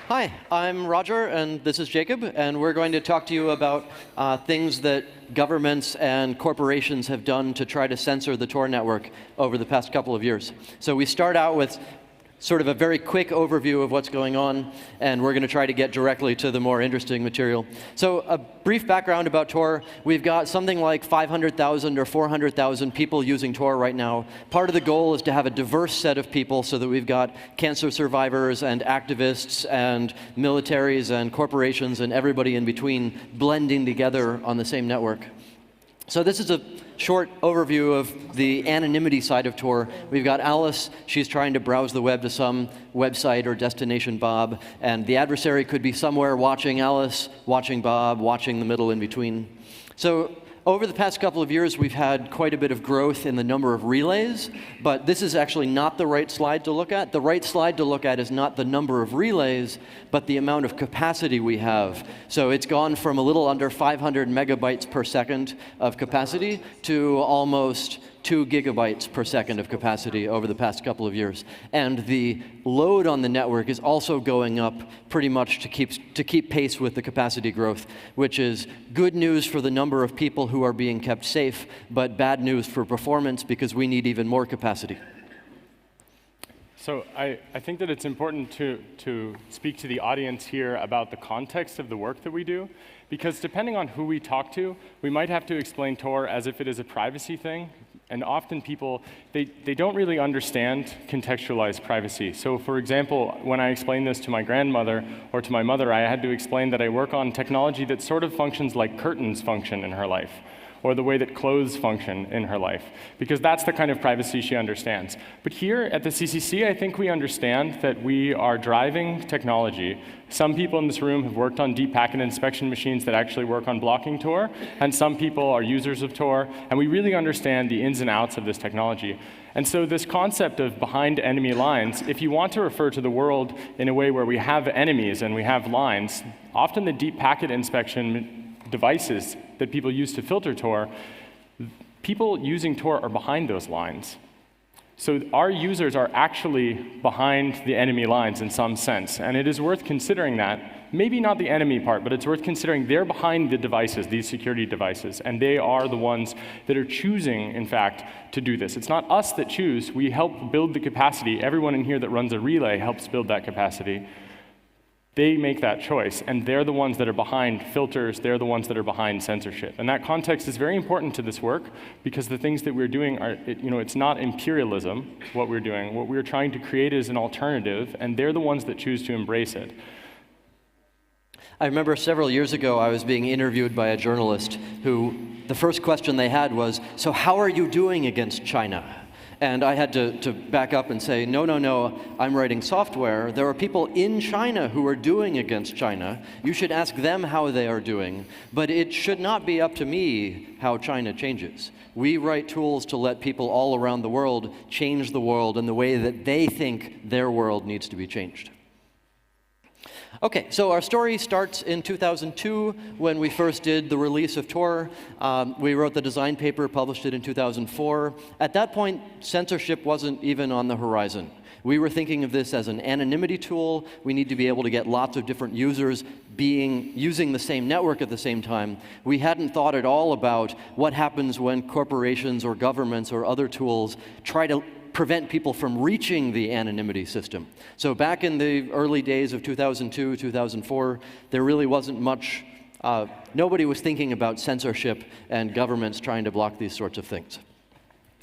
Hi, I'm Roger, and this is Jacob, and we're going to talk to you about things that governments and corporations have done to try to censor the Tor network over the past couple of years. So we start out with sort of a very quick overview of what's going on, and we're going to try to get directly to the more interesting material. So a brief background about Tor. We've got something like 500,000 or 400,000 people using Tor right now. Part of the goal is to have a diverse set of people so that we've got cancer survivors and activists and militaries and corporations and everybody in between blending together on the same network. So this is a short overview of the anonymity side of Tor. We've got Alice. She's trying to browse the web to some website or destination Bob, and the adversary could be somewhere watching Alice, watching Bob, watching the middle in between. So over the past couple of years, we've had quite a bit of growth in the number of relays, but this is actually not the right slide to look at. The right slide to look at is not the number of relays, but the amount of capacity we have. So it's gone from a little under 500 megabytes per second of capacity to almost 2 gigabytes per second of capacity over the past couple of years. And the load on the network is also going up pretty much to keep pace with the capacity growth, which is good news for the number of people who are being kept safe, but bad news for performance because we need even more capacity. So I think that it's important to speak to the audience here about the context of the work that we do, because depending on who we talk to, we might have to explain Tor as if it is a privacy thing. And often people, they don't really understand contextualized privacy. So for example, when I explained this to my grandmother or to my mother, I had to explain that I work on technology that sort of functions like curtains function in her life, or the way that clothes function in her life, because that's the kind of privacy she understands. But here at the CCC, I think we understand that we are driving technology. Some people in this room have worked on deep packet inspection machines that actually work on blocking Tor, and some people are users of Tor, and we really understand the ins and outs of this technology. And so this concept of behind enemy lines, if you want to refer to the world in a way where we have enemies and we have lines, often the deep packet inspection devices that people use to filter Tor, people using Tor are behind those lines. So our users are actually behind the enemy lines in some sense, and it is worth considering that. Maybe not the enemy part, but it's worth considering they're behind the devices, these security devices, and they are the ones that are choosing, in fact, to do this. It's not us that choose. We help build the capacity. Everyone in here that runs a relay helps build that capacity. They make that choice, and they're the ones that are behind filters, they're the ones that are behind censorship. And that context is very important to this work, because the things that we're doing are, it's not imperialism, what we're doing. What we're trying to create is an alternative, and they're the ones that choose to embrace it. I remember several years ago, I was being interviewed by a journalist who, the first question they had was, so how are you doing against China? And I had to back up and say, no, no, no, I'm writing software. There are people in China who are doing against China. You should ask them how they are doing. But it should not be up to me how China changes. We write tools to let people all around the world change the world in the way that they think their world needs to be changed. Okay, so our story starts in 2002 when we first did the release of Tor. We wrote the design paper, published it in 2004. At that point, censorship wasn't even on the horizon. We were thinking of this as an anonymity tool. We need to be able to get lots of different users using the same network at the same time. We hadn't thought at all about what happens when corporations or governments or other tools try to prevent people from reaching the anonymity system. So back in the early days of 2002, 2004, there really wasn't much, nobody was thinking about censorship and governments trying to block these sorts of things.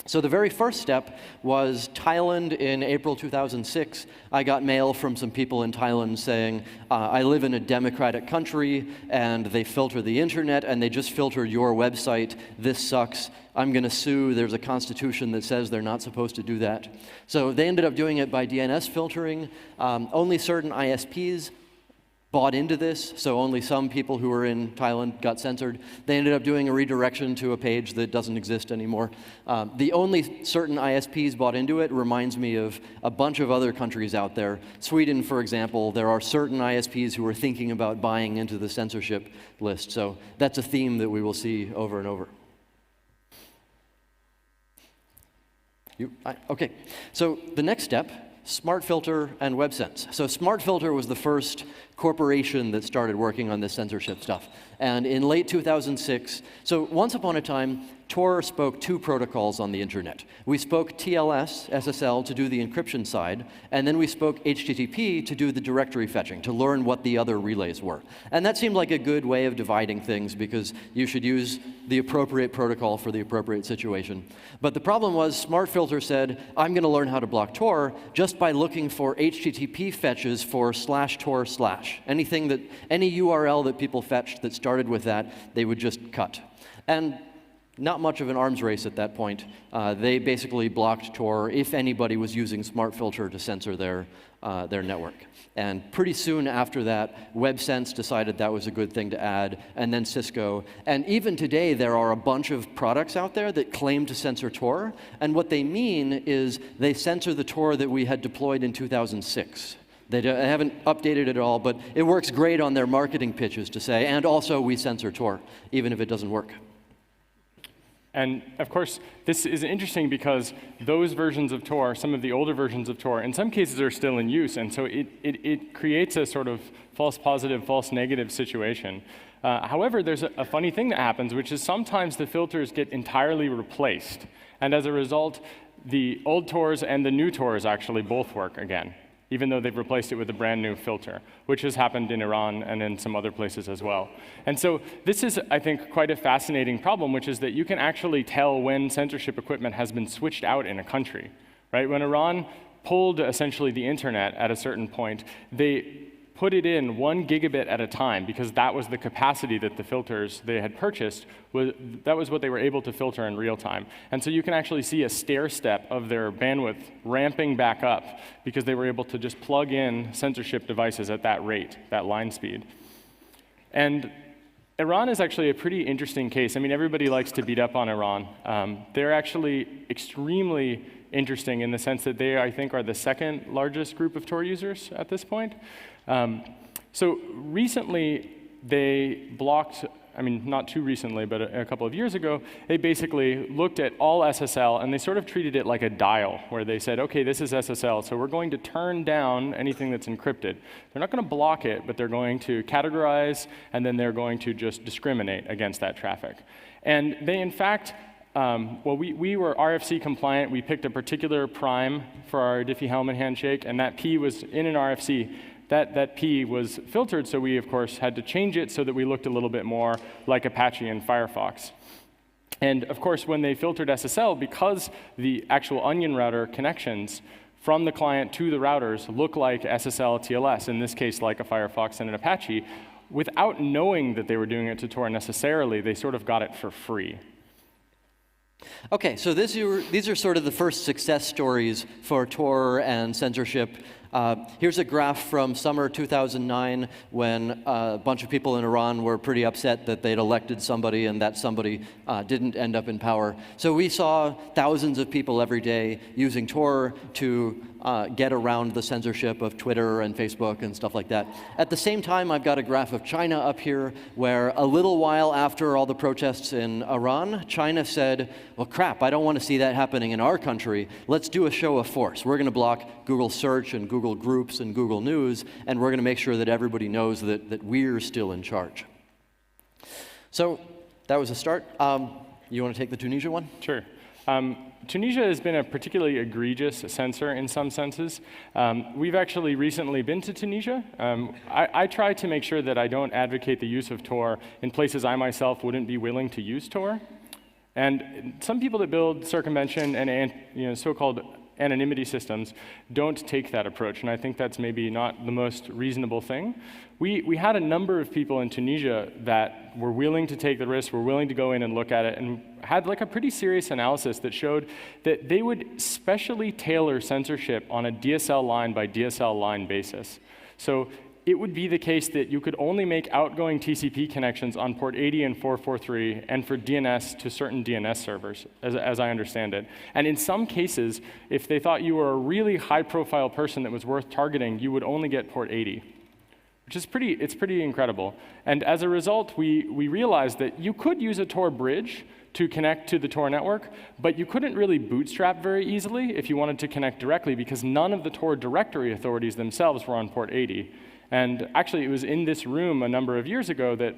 So the very first step was Thailand in April 2006. I got mail from some people in Thailand saying, I live in a democratic country, and they filter the internet, and they just filtered your website. This sucks. I'm going to sue. There's a constitution that says they're not supposed to do that. So they ended up doing it by DNS filtering. Only certain ISPs bought into this, so only some people who were in Thailand got censored. They ended up doing a redirection to a page that doesn't exist anymore. The only certain ISPs bought into it reminds me of a bunch of other countries out there. Sweden, for example, there are certain ISPs who are thinking about buying into the censorship list. So that's a theme that we will see over and over. Okay, so the next step Smartfilter and WebSense. So Smartfilter was the first corporation that started working on this censorship stuff. And in late 2006, so once upon a time, Tor spoke two protocols on the internet. We spoke TLS, SSL, to do the encryption side, and then we spoke HTTP to do the directory fetching, to learn what the other relays were. And that seemed like a good way of dividing things, because you should use the appropriate protocol for the appropriate situation. But the problem was Smartfilter said, I'm going to learn how to block Tor just by looking for HTTP fetches for /Tor/. Anything that, any URL that people fetched that started with that, they would just cut. And not much of an arms race at that point. They basically blocked Tor if anybody was using Smartfilter to censor their network. And pretty soon after that, WebSense decided that was a good thing to add, and then Cisco. And even today, there are a bunch of products out there that claim to censor Tor. And what they mean is they censor the Tor that we had deployed in 2006. They haven't updated it at all, but it works great on their marketing pitches to say, and also we censor Tor, even if it doesn't work. And of course, this is interesting because those versions of Tor, some of the older versions of Tor, in some cases are still in use. And so it creates a sort of false positive, false negative situation. However, there's a funny thing that happens, which is sometimes the filters get entirely replaced. And as a result, the old Tors and the new Tors actually both work again, even though they've replaced it with a brand new filter, which has happened in Iran and in some other places as well. And so this is, I think, quite a fascinating problem, which is that you can actually tell when censorship equipment has been switched out in a country, right? When Iran pulled essentially the internet at a certain point, they put it in 1 gigabit at a time, because that was the capacity that the filters they had purchased, that was what they were able to filter in real time. And so you can actually see a stair step of their bandwidth ramping back up, because they were able to just plug in censorship devices at that rate, that line speed. And Iran is actually a pretty interesting case. I mean, everybody likes to beat up on Iran. They're actually extremely interesting in the sense that they, I think, are the second largest group of Tor users at this point. So recently, they blocked, I mean, not too recently, but a couple of years ago, they basically looked at all SSL, and they sort of treated it like a dial, where they said, OK, this is SSL, so we're going to turn down anything that's encrypted. They're not going to block it, but they're going to categorize, and then they're going to just discriminate against that traffic. And they, in fact, well, we were RFC compliant. We picked a particular prime for our Diffie-Hellman handshake, and that P was in an RFC. That P was filtered, so we, of course, had to change it so that we looked a little bit more like Apache and Firefox. And, of course, when they filtered SSL, because the actual onion router connections from the client to the routers look like SSL TLS, in this case like a Firefox and an Apache, without knowing that they were doing it to Tor necessarily, they sort of got it for free. OK, so these are sort of the first success stories for Tor and censorship. Here's a graph from summer 2009 when a bunch of people in Iran were pretty upset that they'd elected somebody and that somebody didn't end up in power. So we saw thousands of people every day using Tor to get around the censorship of Twitter and Facebook and stuff like that. At the same time, I've got a graph of China up here where a little while after all the protests in Iran, China said, well, crap, I don't want to see that happening in our country. Let's do a show of force. We're going to block Google Search and Google Groups and Google News, and we're going to make sure that everybody knows that we're still in charge. So that was a start. You want to take the Tunisia one? Sure. Tunisia has been a particularly egregious censor in some senses. We've actually recently been to Tunisia. I try to make sure that I don't advocate the use of Tor in places I myself wouldn't be willing to use Tor. And some people that build circumvention and so-called anonymity systems don't take that approach, and I think that's maybe not the most reasonable thing. We had a number of people in Tunisia that were willing to take the risk, were willing to go in and look at it, and had like a pretty serious analysis that showed that they would specially tailor censorship on a DSL line by DSL line basis. So it would be the case that you could only make outgoing TCP connections on port 80 and 443 and for DNS to certain DNS servers, as I understand it. And in some cases, if they thought you were a really high-profile person that was worth targeting, you would only get port 80. which is pretty incredible. And as a result, we realized that you could use a Tor bridge to connect to the Tor network, but you couldn't really bootstrap very easily if you wanted to connect directly, because none of the Tor directory authorities themselves were on port 80. And actually, it was in this room a number of years ago that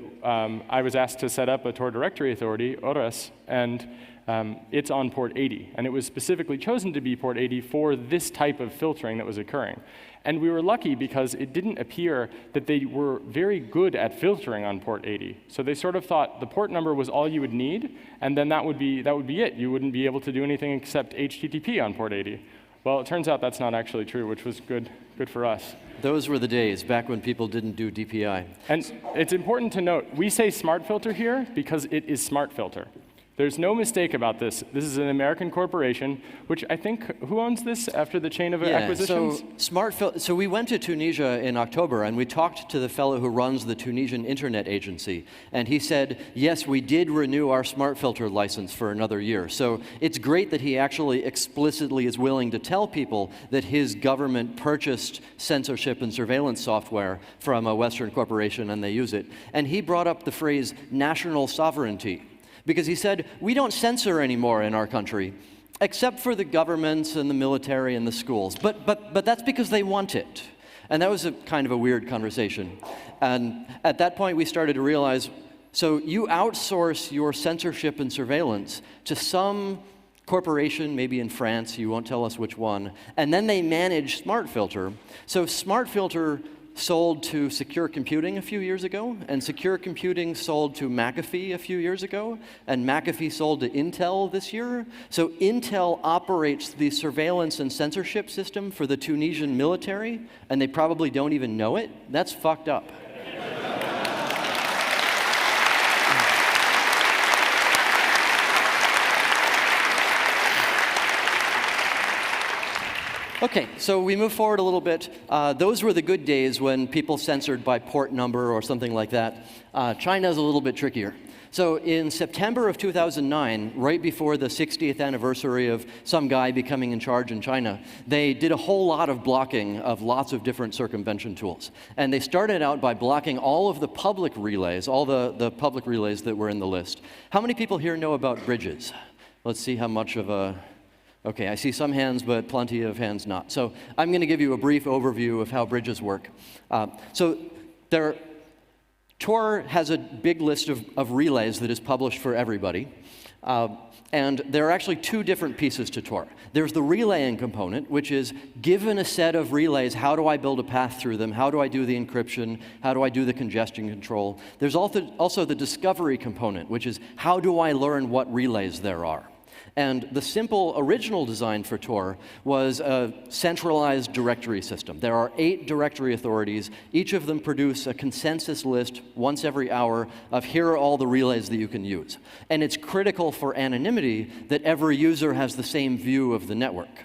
I was asked to set up a Tor directory authority, ORAS, and it's on port 80. And it was specifically chosen to be port 80 for this type of filtering that was occurring. And we were lucky because it didn't appear that they were very good at filtering on port 80. So they sort of thought the port number was all you would need, and then that would be it. You wouldn't be able to do anything except HTTP on port 80. Well, it turns out that's not actually true, which was good for us. Those were the days, back when people didn't do DPI. And it's important to note, we say Smartfilter here because it is Smartfilter. There's no mistake about this. This is an American corporation, which I think, who owns this after the chain of acquisitions? So we went to Tunisia in October, and we talked to the fellow who runs the Tunisian Internet Agency. And he said, yes, we did renew our Smartfilter license for another year. So it's great that he actually explicitly is willing to tell people that his government purchased censorship and surveillance software from a Western corporation, and they use it. And he brought up the phrase national sovereignty, because he said, we don't censor anymore in our country, except for the governments and the military and the schools. But that's because they want it. And that was a kind of a weird conversation. And at that point, we started to realize, so you outsource your censorship and surveillance to some corporation, maybe in France, you won't tell us which one, and then they manage Smartfilter. So Smartfilter sold to Secure Computing a few years ago, and Secure Computing sold to McAfee a few years ago, and McAfee sold to Intel this year. So Intel operates the surveillance and censorship system for the Tunisian military, and they probably don't even know it. That's fucked up. Okay, so we move forward a little bit. Those were the good days when people censored by port number or something like that. China's a little bit trickier. So in September of 2009, right before the 60th anniversary of some guy becoming in charge in China, they did a whole lot of blocking of lots of different circumvention tools. And they started out by blocking all of the public relays, all the public relays that were in the list. How many people here know about bridges? Let's see how much of a... Okay, I see some hands, but plenty of hands not. So I'm going to give you a brief overview of how bridges work. Tor has a big list of relays that is published for everybody. And there are actually two different pieces to Tor. There's the relaying component, which is, given a set of relays, how do I build a path through them? How do I do the encryption? How do I do the congestion control? There's also the discovery component, which is, how do I learn what relays there are? And the simple original design for Tor was a centralized directory system. There are 8 directory authorities. Each of them produce a consensus list once every hour of here are all the relays that you can use. And it's critical for anonymity that every user has the same view of the network.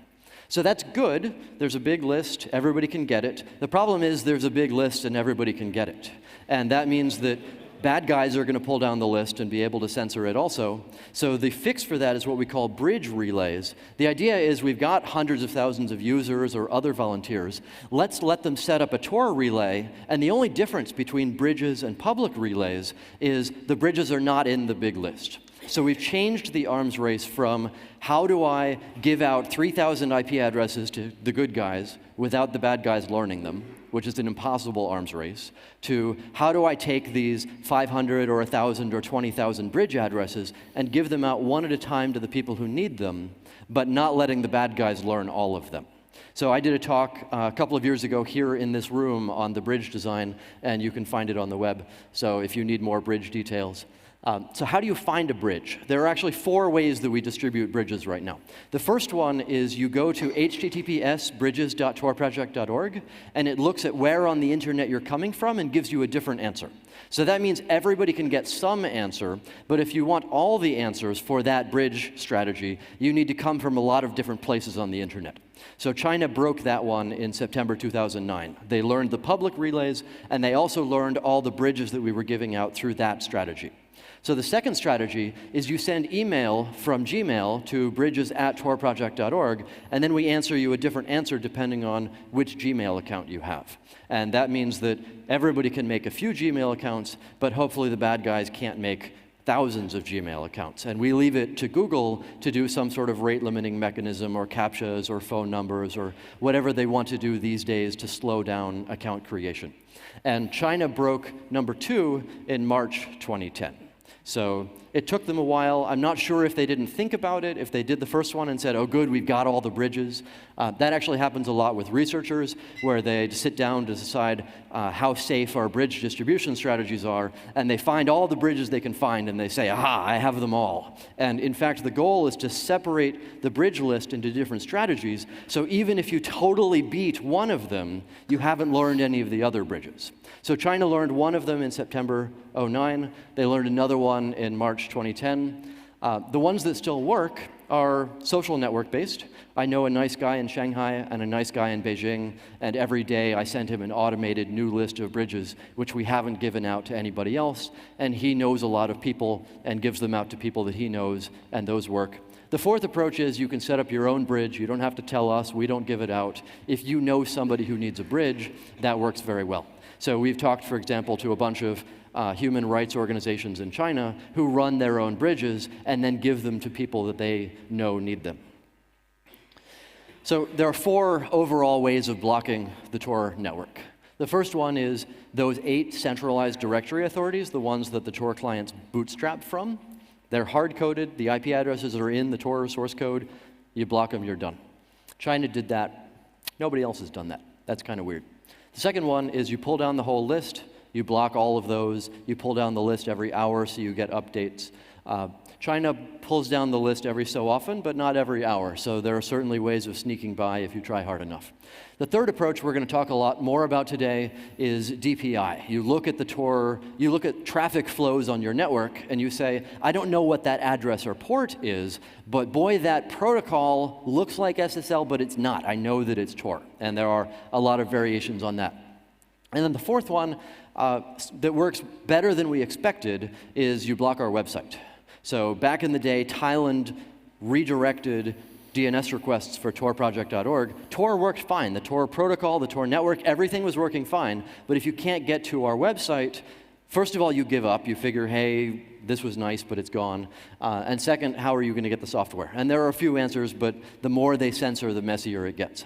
So that's good. There's a big list. Everybody can get it. The problem is there's a big list and everybody can get it. And that means that bad guys are going to pull down the list and be able to censor it also. So the fix for that is what we call bridge relays. The idea is we've got hundreds of thousands of users or other volunteers. Let's let them set up a Tor relay, and the only difference between bridges and public relays is the bridges are not in the big list. So we've changed the arms race from how do I give out 3,000 IP addresses to the good guys without the bad guys learning them, which is an impossible arms race, to how do I take these 500 or 1,000 or 20,000 bridge addresses and give them out one at a time to the people who need them, but not letting the bad guys learn all of them. So I did a talk a couple of years ago here in this room on the bridge design, and you can find it on the web. So if you need more bridge details. So how do you find a bridge? There are actually 4 ways that we distribute bridges right now. The first one is you go to https://bridges.torproject.org, and it looks at where on the internet you're coming from and gives you a different answer. So that means everybody can get some answer, but if you want all the answers for that bridge strategy, you need to come from a lot of different places on the internet. So China broke that one in September 2009. They learned the public relays, and they also learned all the bridges that we were giving out through that strategy. So the second strategy is you send email from Gmail to bridges@torproject.org, and then we answer you a different answer depending on which Gmail account you have. And that means that everybody can make a few Gmail accounts, but hopefully the bad guys can't make thousands of Gmail accounts. And we leave it to Google to do some sort of rate limiting mechanism or CAPTCHAs or phone numbers or whatever they want to do these days to slow down account creation. And China broke number 2 in March 2010. So it took them a while. I'm not sure if they didn't think about it, if they did the first one and said, oh good, we've got all the bridges. That actually happens a lot with researchers, where they sit down to decide how safe our bridge distribution strategies are, and they find all the bridges they can find, and they say, aha, I have them all. And in fact, the goal is to separate the bridge list into different strategies, so even if you totally beat one of them, you haven't learned any of the other bridges. So China learned one of them in September 2009. They learned another one in March 2010. The ones that still work are social network-based. I know a nice guy in Shanghai and a nice guy in Beijing, and every day I send him an automated new list of bridges, which we haven't given out to anybody else, and he knows a lot of people and gives them out to people that he knows, and those work. The fourth approach is you can set up your own bridge. You don't have to tell us. We don't give it out. If you know somebody who needs a bridge, that works very well. So we've talked, for example, to a bunch of human rights organizations in China who run their own bridges and then give them to people that they know need them. So there are 4 overall ways of blocking the Tor network. The first one is those 8 centralized directory authorities, the ones that the Tor clients bootstrap from. They're hard-coded. The IP addresses are in the Tor source code. You block them, you're done. China did that. Nobody else has done that. That's kind of weird. The second one is you pull down the whole list. You block all of those. You pull down the list every hour so you get updates. China pulls down the list every so often, but not every hour. So there are certainly ways of sneaking by if you try hard enough. The third approach we're going to talk a lot more about today is DPI. You look at the Tor, you look at traffic flows on your network, and you say, I don't know what that address or port is, but boy, that protocol looks like SSL, but it's not. I know that it's Tor. And there are a lot of variations on that. And then the fourth one that works better than we expected is you block our website. So back in the day, Thailand redirected DNS requests for torproject.org. Tor worked fine. The Tor protocol, the Tor network, everything was working fine. But if you can't get to our website, first of all, you give up. You figure, hey, this was nice, but it's gone. And second, how are you going to get the software? And there are a few answers, but the more they censor, the messier it gets.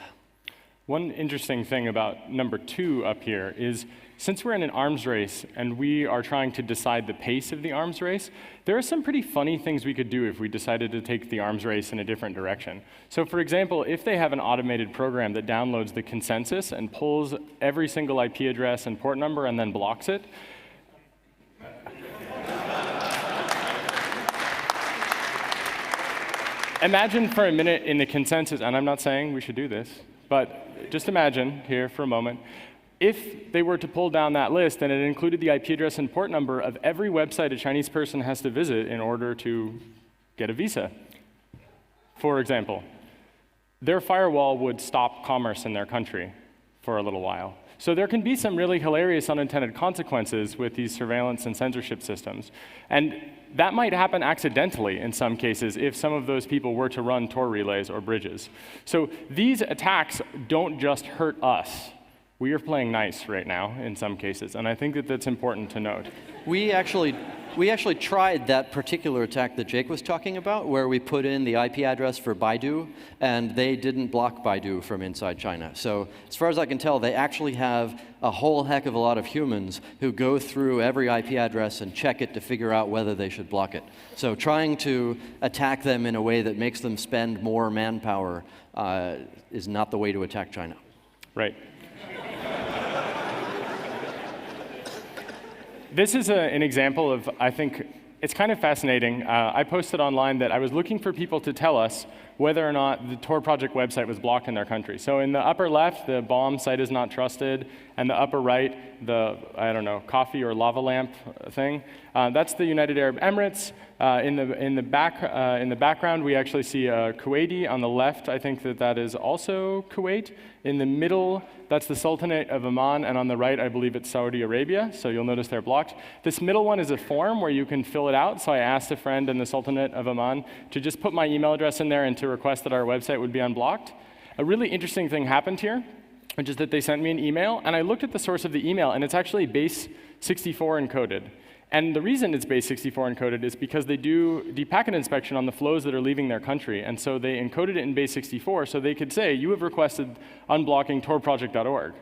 One interesting thing about number 2 up here is, since we're in an arms race and we are trying to decide the pace of the arms race, there are some pretty funny things we could do if we decided to take the arms race in a different direction. So for example, if they have an automated program that downloads the consensus and pulls every single IP address and port number and then blocks it, imagine for a minute in the consensus, and I'm not saying we should do this, but just imagine here for a moment, if they were to pull down that list and it included the IP address and port number of every website a Chinese person has to visit in order to get a visa, for example, their firewall would stop commerce in their country for a little while. So there can be some really hilarious unintended consequences with these surveillance and censorship systems. And that might happen accidentally in some cases if some of those people were to run Tor relays or bridges. So these attacks don't just hurt us. We are playing nice right now in some cases, and I think that that's important to note. We actually tried that particular attack that Jake was talking about, where we put in the IP address for Baidu, and they didn't block Baidu from inside China. So as far as I can tell, they actually have a whole heck of a lot of humans who go through every IP address and check it to figure out whether they should block it. So trying to attack them in a way that makes them spend more manpower is not the way to attack China. Right. This is an example of, I think, it's kind of fascinating. I posted online that I was looking for people to tell us whether or not the Tor Project website was blocked in their country. So in the upper left, the bomb site is not trusted, and the upper right, the, I don't know, coffee or lava lamp thing, that's the United Arab Emirates. In the background, we actually see Kuwaiti. On the left, I think that is also Kuwait. In the middle, that's the Sultanate of Oman, and on the right, I believe it's Saudi Arabia, so you'll notice they're blocked. This middle one is a form where you can fill it out, so I asked a friend in the Sultanate of Oman to just put my email address in there and to request that our website would be unblocked. A really interesting thing happened here, which is that they sent me an email, and I looked at the source of the email, and it's actually base 64 encoded. And the reason it's base 64 encoded is because they do deep packet inspection on the flows that are leaving their country. And so they encoded it in base 64 so they could say, you have requested unblocking torproject.org.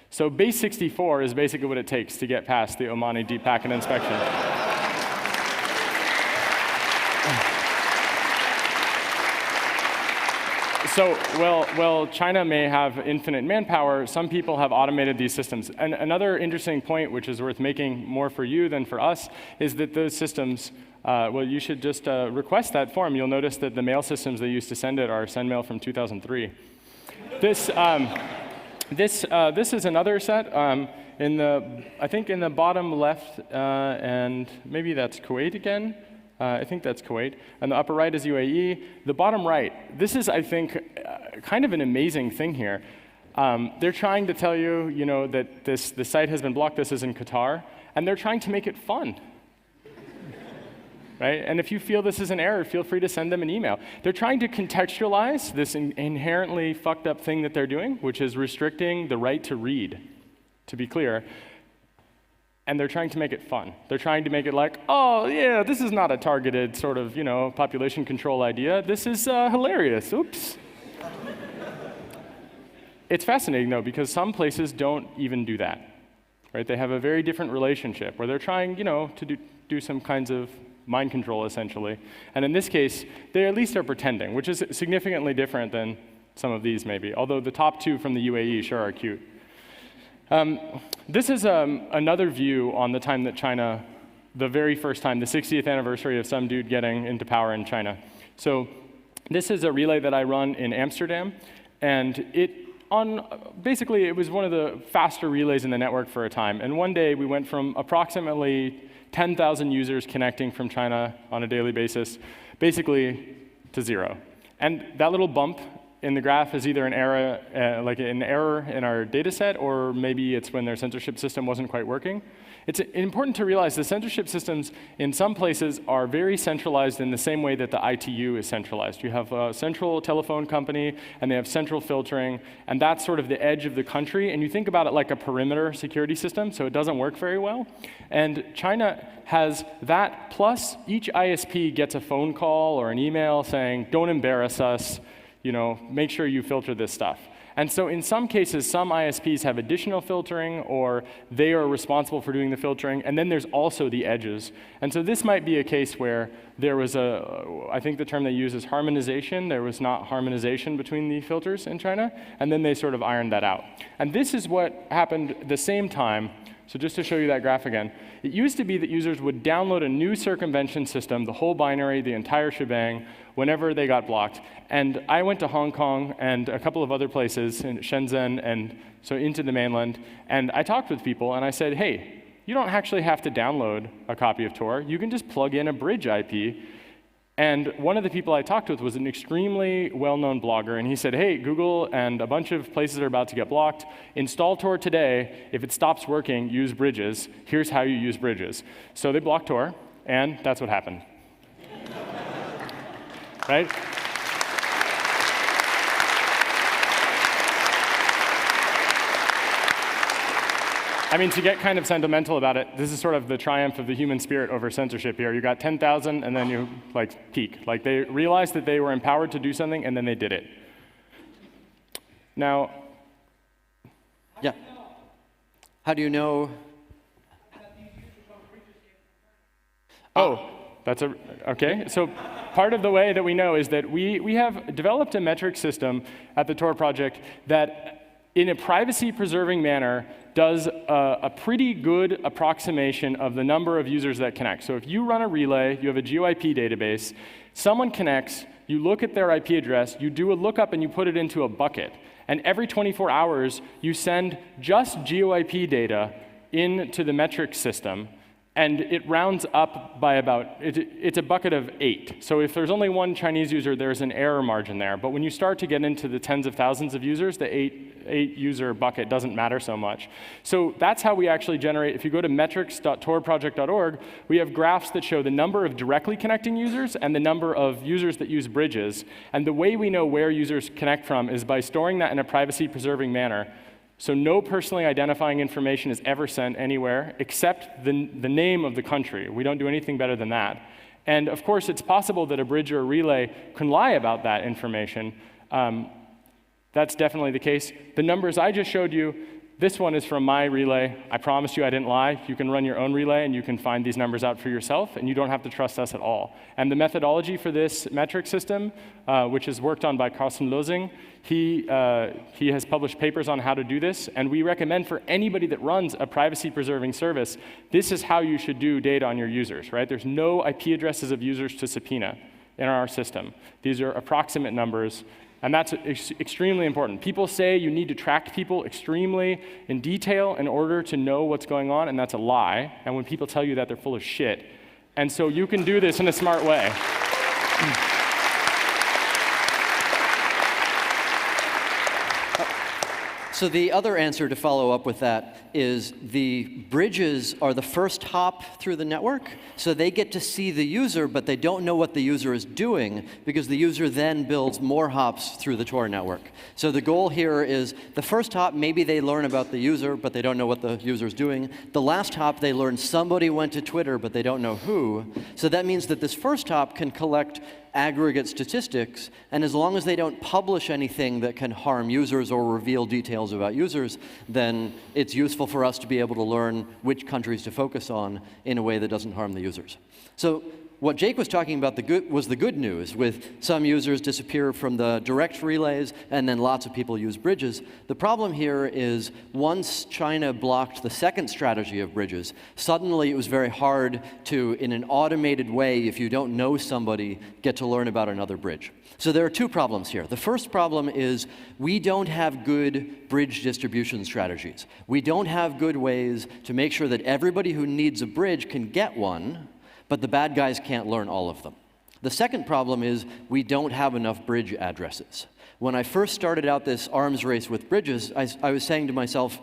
So base 64 is basically what it takes to get past the Omani deep packet inspection. So, well, China may have infinite manpower. Some people have automated these systems. And another interesting point, which is worth making more for you than for us, is that those systems, well, you should just request that form. You'll notice that the mail systems they use to send it are SendMail from 2003. This is another set. I think in the bottom left, and maybe that's Kuwait again. I think that's Kuwait. And the upper right is UAE. The bottom right, this is, I think, kind of an amazing thing here. They're trying to tell you, that the site has been blocked. This is in Qatar. And they're trying to make it fun. Right? And if you feel this is an error, feel free to send them an email. They're trying to contextualize this inherently fucked up thing that they're doing, which is restricting the right to read, to be clear. And they're trying to make it fun. They're trying to make it like, oh, yeah, this is not a targeted sort of, population control idea. This is hilarious. Oops. It's fascinating, though, because some places don't even do that. Right? They have a very different relationship where they're trying, to do some kinds of mind control, essentially. And in this case, they at least are pretending, which is significantly different than some of these, maybe. Although the top two from the UAE sure are cute. This is another view on the time that China, the very first time, the 60th anniversary of some dude getting into power in China. So this is a relay that I run in Amsterdam, and basically it was one of the faster relays in the network for a time. And one day we went from approximately 10,000 users connecting from China on a daily basis, basically to 0. And that little bump in the graph is either an error in our data set, or maybe it's when their censorship system wasn't quite working. It's important to realize the censorship systems in some places are very centralized in the same way that the ITU is centralized. You have a central telephone company, and they have central filtering, and that's sort of the edge of the country. And you think about it like a perimeter security system, so it doesn't work very well. And China has that, plus each ISP gets a phone call or an email saying, don't embarrass us. Make sure you filter this stuff. And so in some cases, some ISPs have additional filtering, or they are responsible for doing the filtering, and then there's also the edges. And so this might be a case where there was I think the term they use is harmonization. There was not harmonization between the filters in China, and then they sort of ironed that out. And this is what happened at the same time. So just to show you that graph again, it used to be that users would download a new circumvention system, the whole binary, the entire shebang, whenever they got blocked. And I went to Hong Kong and a couple of other places, in Shenzhen, and so into the mainland, and I talked with people, and I said, hey, you don't actually have to download a copy of Tor. You can just plug in a bridge IP. And one of the people I talked with was an extremely well-known blogger, and he said, hey, Google and a bunch of places are about to get blocked. Install Tor today. If it stops working, use bridges. Here's how you use bridges. So they blocked Tor, and that's what happened. Right? I mean, to get kind of sentimental about it, this is sort of the triumph of the human spirit over censorship here. You got 10,000, and then you peak. They realized that they were empowered to do something, and then they did it. Now, yeah. How do you know? Oh, that's okay. So part of the way that we know is that we have developed a metric system at the Tor project that, in a privacy-preserving manner, does a pretty good approximation of the number of users that connect. So if you run a relay, you have a GeoIP database, someone connects, you look at their IP address, you do a lookup, and you put it into a bucket. And every 24 hours, you send just GeoIP data into the metrics system, And it rounds up by about, it's a bucket of 8. So if there's only one Chinese user, there's an error margin there. But when you start to get into the tens of thousands of users, the eight user bucket doesn't matter so much. So that's how we actually generate. If you go to metrics.torproject.org, we have graphs that show the number of directly connecting users and the number of users that use bridges. And the way we know where users connect from is by storing that in a privacy-preserving manner. So no personally identifying information is ever sent anywhere except the name of the country. We don't do anything better than that. And of course, it's possible that a bridge or a relay can lie about that information. That's definitely the case. The numbers I just showed you, this one is from my relay. I promise you I didn't lie. You can run your own relay, and you can find these numbers out for yourself, and you don't have to trust us at all. And the methodology for this metric system, which is worked on by Carsten Losing, he has published papers on how to do this, and we recommend for anybody that runs a privacy-preserving service, this is how you should do data on your users, right? There's no IP addresses of users to subpoena in our system. These are approximate numbers. And that's extremely important. People say you need to track people extremely in detail in order to know what's going on, and that's a lie. And when people tell you that, they're full of shit. And so you can do this in a smart way. So the other answer to follow up with that is the bridges are the first hop through the network, so they get to see the user, but they don't know what the user is doing, because the user then builds more hops through the Tor network. So the goal here is the first hop, maybe they learn about the user, but they don't know what the user is doing. The last hop, they learn somebody went to Twitter, but they don't know who. So that means that this first hop can collect aggregate statistics, and as long as they don't publish anything that can harm users or reveal details about users, then it's useful for us to be able to learn which countries to focus on in a way that doesn't harm the users. So what Jake was talking about was the good news, with some users disappear from the direct relays, and then lots of people use bridges. The problem here is once China blocked the second strategy of bridges, suddenly it was very hard to, in an automated way, if you don't know somebody, get to learn about another bridge. So there are two problems here. The first problem is we don't have good bridge distribution strategies. We don't have good ways to make sure that everybody who needs a bridge can get one, but the bad guys can't learn all of them. The second problem is we don't have enough bridge addresses. When I first started out this arms race with bridges, I was saying to myself,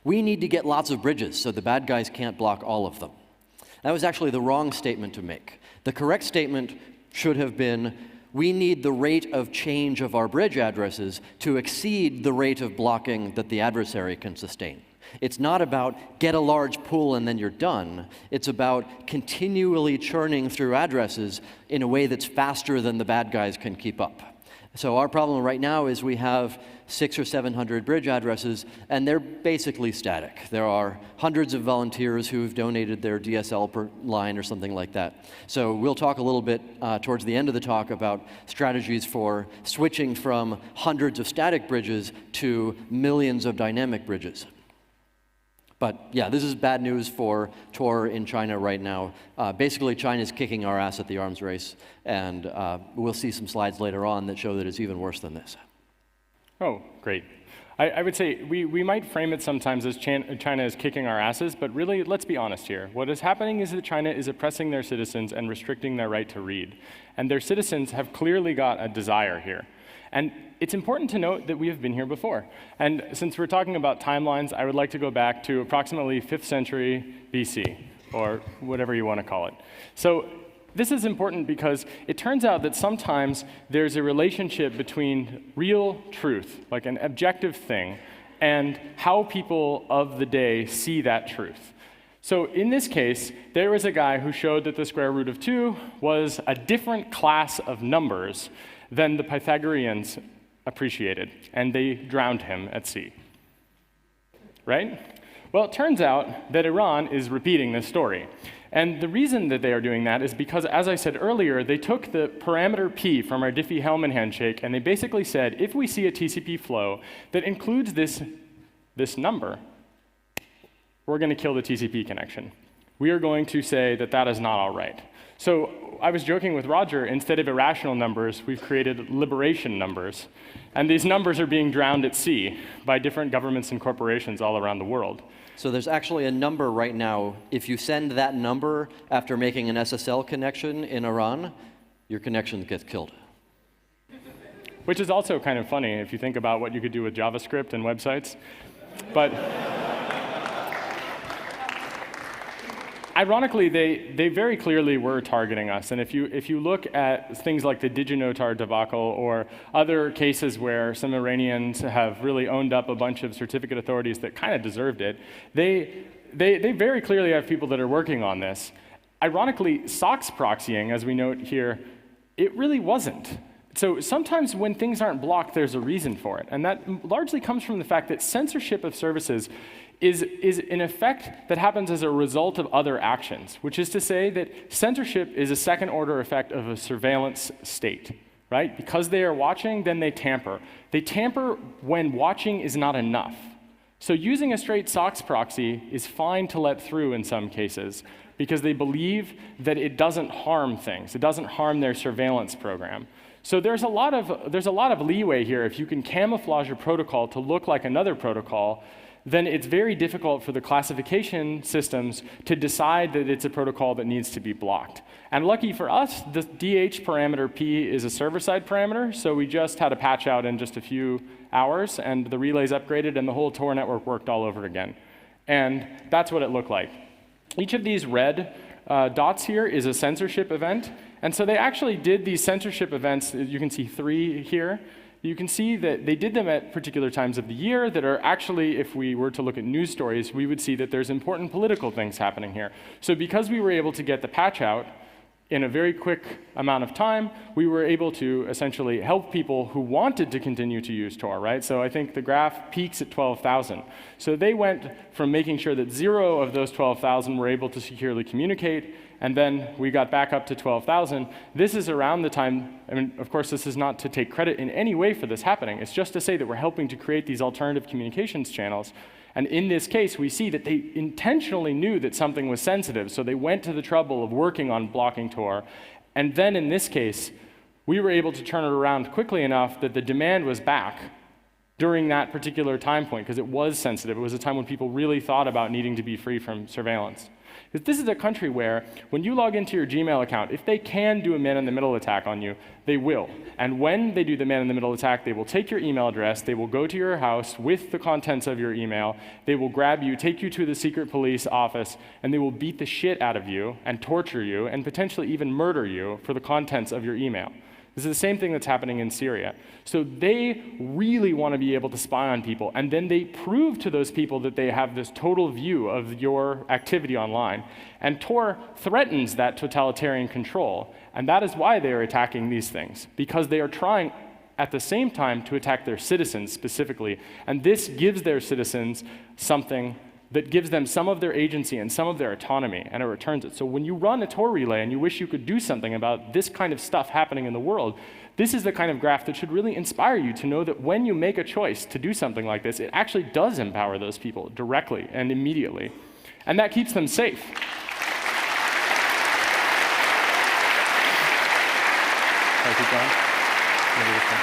we need to get lots of bridges so the bad guys can't block all of them. That was actually the wrong statement to make. The correct statement should have been, we need the rate of change of our bridge addresses to exceed the rate of blocking that the adversary can sustain. It's not about get a large pool and then you're done. It's about continually churning through addresses in a way that's faster than the bad guys can keep up. So our problem right now is we have 600 or 700 bridge addresses, and they're basically static. There are hundreds of volunteers who've donated their DSL per line or something like that. So we'll talk a little bit towards the end of the talk about strategies for switching from hundreds of static bridges to millions of dynamic bridges. But yeah, this is bad news for Tor in China right now. Basically, China's kicking our ass at the arms race, and we'll see some slides later on that show that it's even worse than this. Oh, great. I would say we might frame it sometimes as China is kicking our asses, but really, let's be honest here. What is happening is that China is oppressing their citizens and restricting their right to read. And their citizens have clearly got a desire here. And it's important to note that we have been here before. And since we're talking about timelines, I would like to go back to approximately 5th century BC, or whatever you want to call it. So this is important because it turns out that sometimes there's a relationship between real truth, like an objective thing, and how people of the day see that truth. So in this case, there was a guy who showed that the square root of 2 was a different class of numbers than the Pythagoreans appreciated, and they drowned him at sea. Right? Well, it turns out that Iran is repeating this story. And the reason that they are doing that is because, as I said earlier, they took the parameter P from our Diffie-Hellman handshake, and they basically said, if we see a TCP flow that includes this number, we're going to kill the TCP connection. We are going to say that that is not all right. So I was joking with Roger, instead of irrational numbers, we've created liberation numbers. And these numbers are being drowned at sea by different governments and corporations all around the world. So there's actually a number right now. If you send that number after making an SSL connection in Iran, your connection gets killed. Which is also kind of funny if you think about what you could do with JavaScript and websites. But ironically, they very clearly were targeting us. And if you look at things like the DigiNotar debacle or other cases where some Iranians have really owned up a bunch of certificate authorities that kind of deserved it, they very clearly have people that are working on this. Ironically, SOX proxying, as we note here, it really wasn't. So sometimes when things aren't blocked, there's a reason for it. And that largely comes from the fact that censorship of services is an effect that happens as a result of other actions, which is to say that censorship is a second-order effect of a surveillance state, right? Because they are watching, then they tamper. They tamper when watching is not enough. So using a straight SOX proxy is fine to let through in some cases because they believe that it doesn't harm things. It doesn't harm their surveillance program. So there's a lot of leeway here. If you can camouflage a protocol to look like another protocol, then it's very difficult for the classification systems to decide that it's a protocol that needs to be blocked. And lucky for us, the DH parameter P is a server-side parameter, so we just had a patch out in just a few hours, and the relays upgraded, and the whole Tor network worked all over again. And that's what it looked like. Each of these red dots here is a censorship event. And so they actually did these censorship events. You can see 3 here. You can see that they did them at particular times of the year that are actually, if we were to look at news stories, we would see that there's important political things happening here. So because we were able to get the patch out in a very quick amount of time, we were able to essentially help people who wanted to continue to use Tor, right? So I think the graph peaks at 12,000. So they went from making sure that 0 of those 12,000 were able to securely communicate, and then we got back up to 12,000. This is around the time, I mean, of course, this is not to take credit in any way for this happening. It's just to say that we're helping to create these alternative communications channels. And in this case, we see that they intentionally knew that something was sensitive, so they went to the trouble of working on blocking Tor. And then in this case, we were able to turn it around quickly enough that the demand was back during that particular time point, because it was sensitive. It was a time when people really thought about needing to be free from surveillance. Because this is a country where, when you log into your Gmail account, if they can do a man-in-the-middle attack on you, they will. And when they do the man-in-the-middle attack, they will take your email address, they will go to your house with the contents of your email, they will grab you, take you to the secret police office, and they will beat the shit out of you and torture you and potentially even murder you for the contents of your email. This is the same thing that's happening in Syria. So they really want to be able to spy on people, and then they prove to those people that they have this total view of your activity online. And Tor threatens that totalitarian control, and that is why they are attacking these things, because they are trying at the same time to attack their citizens specifically, and this gives their citizens something that gives them some of their agency and some of their autonomy, and it returns it. So when you run a Tor relay and you wish you could do something about this kind of stuff happening in the world, this is the kind of graph that should really inspire you to know that when you make a choice to do something like this, it actually does empower those people directly and immediately. And that keeps them safe. Can I keep going? Maybe this one.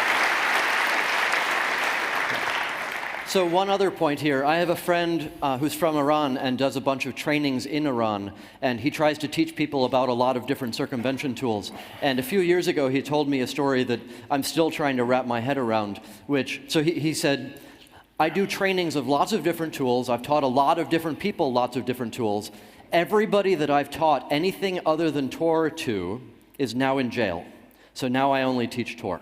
So one other point here. I have a friend who's from Iran and does a bunch of trainings in Iran, and he tries to teach people about a lot of different circumvention tools. And a few years ago, he told me a story that I'm still trying to wrap my head around, so he said, I do trainings of lots of different tools. I've taught a lot of different people lots of different tools. Everybody that I've taught anything other than Tor to is now in jail. So now I only teach Tor.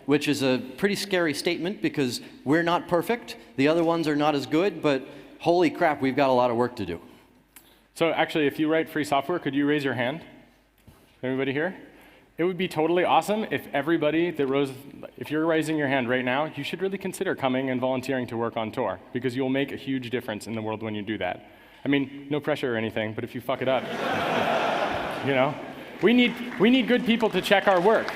Which is a pretty scary statement because we're not perfect, the other ones are not as good, but holy crap, we've got a lot of work to do. So actually, if you write free software, could you raise your hand? Everybody here? It would be totally awesome if everybody that rose, if you're raising your hand right now, you should really consider coming and volunteering to work on Tor, because you'll make a huge difference in the world when you do that. I mean, no pressure or anything, but if you fuck it up, you know? We need good people to check our work.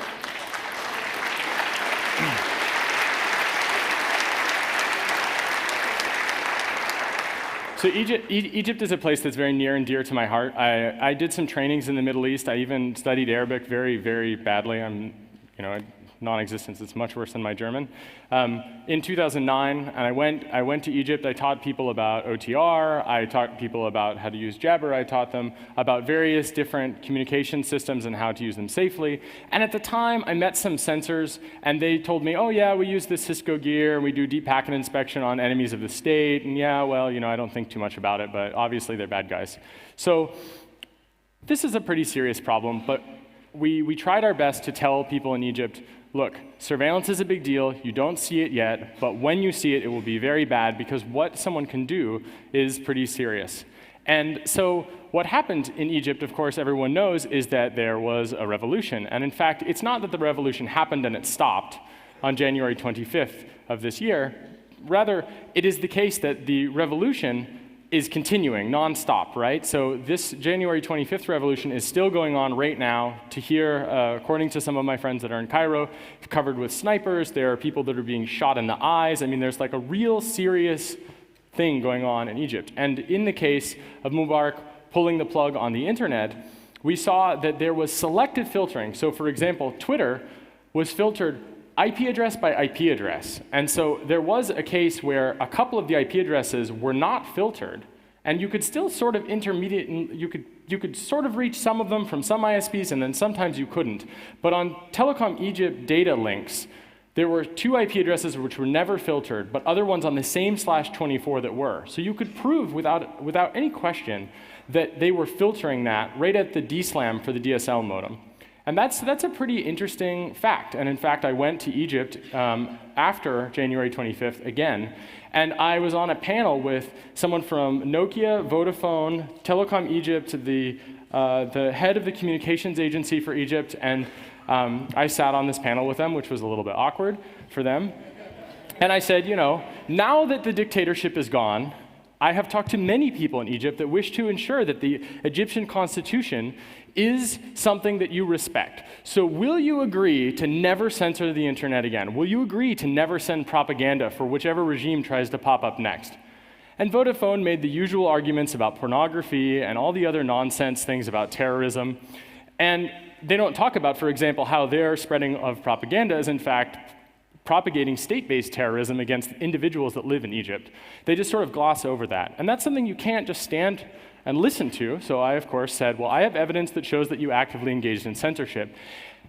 So Egypt is a place that's very near and dear to my heart. I did some trainings in the Middle East. I even studied Arabic very, very badly. non-existence. It's much worse than my German. In 2009, and I went to Egypt. I taught people about OTR. I taught people about how to use Jabber. I taught them about various different communication systems and how to use them safely. And at the time, I met some censors, and they told me, oh yeah, we use this Cisco gear, and we do deep packet inspection on enemies of the state. And yeah, well, I don't think too much about it, but obviously they're bad guys. So this is a pretty serious problem, but we tried our best to tell people in Egypt, look, surveillance is a big deal. You don't see it yet, but when you see it, it will be very bad because what someone can do is pretty serious. And so what happened in Egypt, of course, everyone knows, is that there was a revolution. And in fact, it's not that the revolution happened and it stopped on January 25th of this year. Rather, it is the case that the revolution is continuing nonstop, right? So this January 25th revolution is still going on right now. To hear, according to some of my friends that are in Cairo, covered with snipers. There are people that are being shot in the eyes. I mean, there's like a real serious thing going on in Egypt. And in the case of Mubarak pulling the plug on the internet, we saw that there was selective filtering. So for example, Twitter was filtered IP address by IP address. And so there was a case where a couple of the IP addresses were not filtered, and you could still sort of you could sort of reach some of them from some ISPs, and then sometimes you couldn't. But on Telecom Egypt data links, there were 2 IP addresses which were never filtered, but other ones on the same /24 that were. So you could prove without any question that they were filtering that right at the DSLAM for the DSL modem. And that's a pretty interesting fact. And in fact, I went to Egypt after January 25th again, and I was on a panel with someone from Nokia, Vodafone, Telecom Egypt, the head of the communications agency for Egypt, and I sat on this panel with them, which was a little bit awkward for them. And I said, now that the dictatorship is gone, I have talked to many people in Egypt that wish to ensure that the Egyptian constitution is something that you respect. So will you agree to never censor the internet again? Will you agree to never send propaganda for whichever regime tries to pop up next? And Vodafone made the usual arguments about pornography and all the other nonsense things about terrorism. And they don't talk about, for example, how their spreading of propaganda is in fact propagating state-based terrorism against individuals that live in Egypt. They just sort of gloss over that. And that's something you can't just stand and listen to. So I, of course, said, well, I have evidence that shows that you actively engaged in censorship.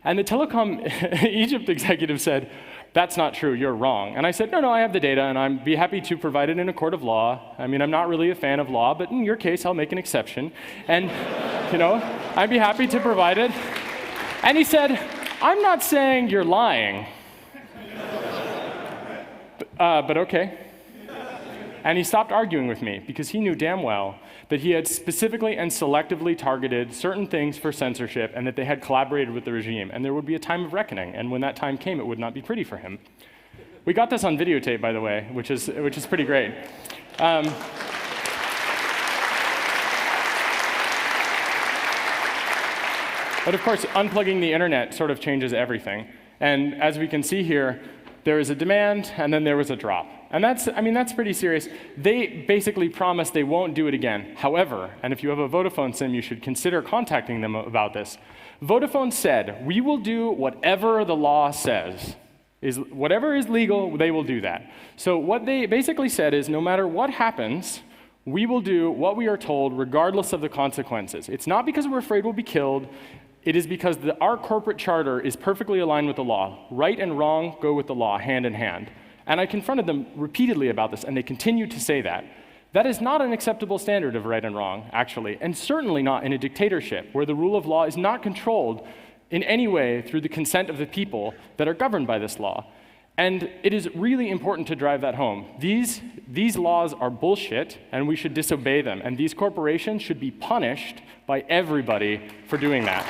And the Telecom Egypt executive said, that's not true, you're wrong. And I said, no, I have the data, and I'd be happy to provide it in a court of law. I mean, I'm not really a fan of law, but in your case, I'll make an exception. And, I'd be happy to provide it. And he said, I'm not saying you're lying, but okay. And he stopped arguing with me because he knew damn well that he had specifically and selectively targeted certain things for censorship and that they had collaborated with the regime. And there would be a time of reckoning. And when that time came, it would not be pretty for him. We got this on videotape, by the way, which is pretty great. But of course, unplugging the internet sort of changes everything. And as we can see here, there was a demand, and then there was a drop. And that's pretty serious. They basically promised they won't do it again. However, and if you have a Vodafone SIM, you should consider contacting them about this. Vodafone said, we will do whatever the law says. Whatever is legal, they will do that. So what they basically said is, no matter what happens, we will do what we are told regardless of the consequences. It's not because we're afraid we'll be killed. It is because our corporate charter is perfectly aligned with the law. Right and wrong go with the law, hand in hand. And I confronted them repeatedly about this, and they continue to say that. That is not an acceptable standard of right and wrong, actually, and certainly not in a dictatorship, where the rule of law is not controlled in any way through the consent of the people that are governed by this law. And it is really important to drive that home. These laws are bullshit, and we should disobey them. And these corporations should be punished by everybody for doing that.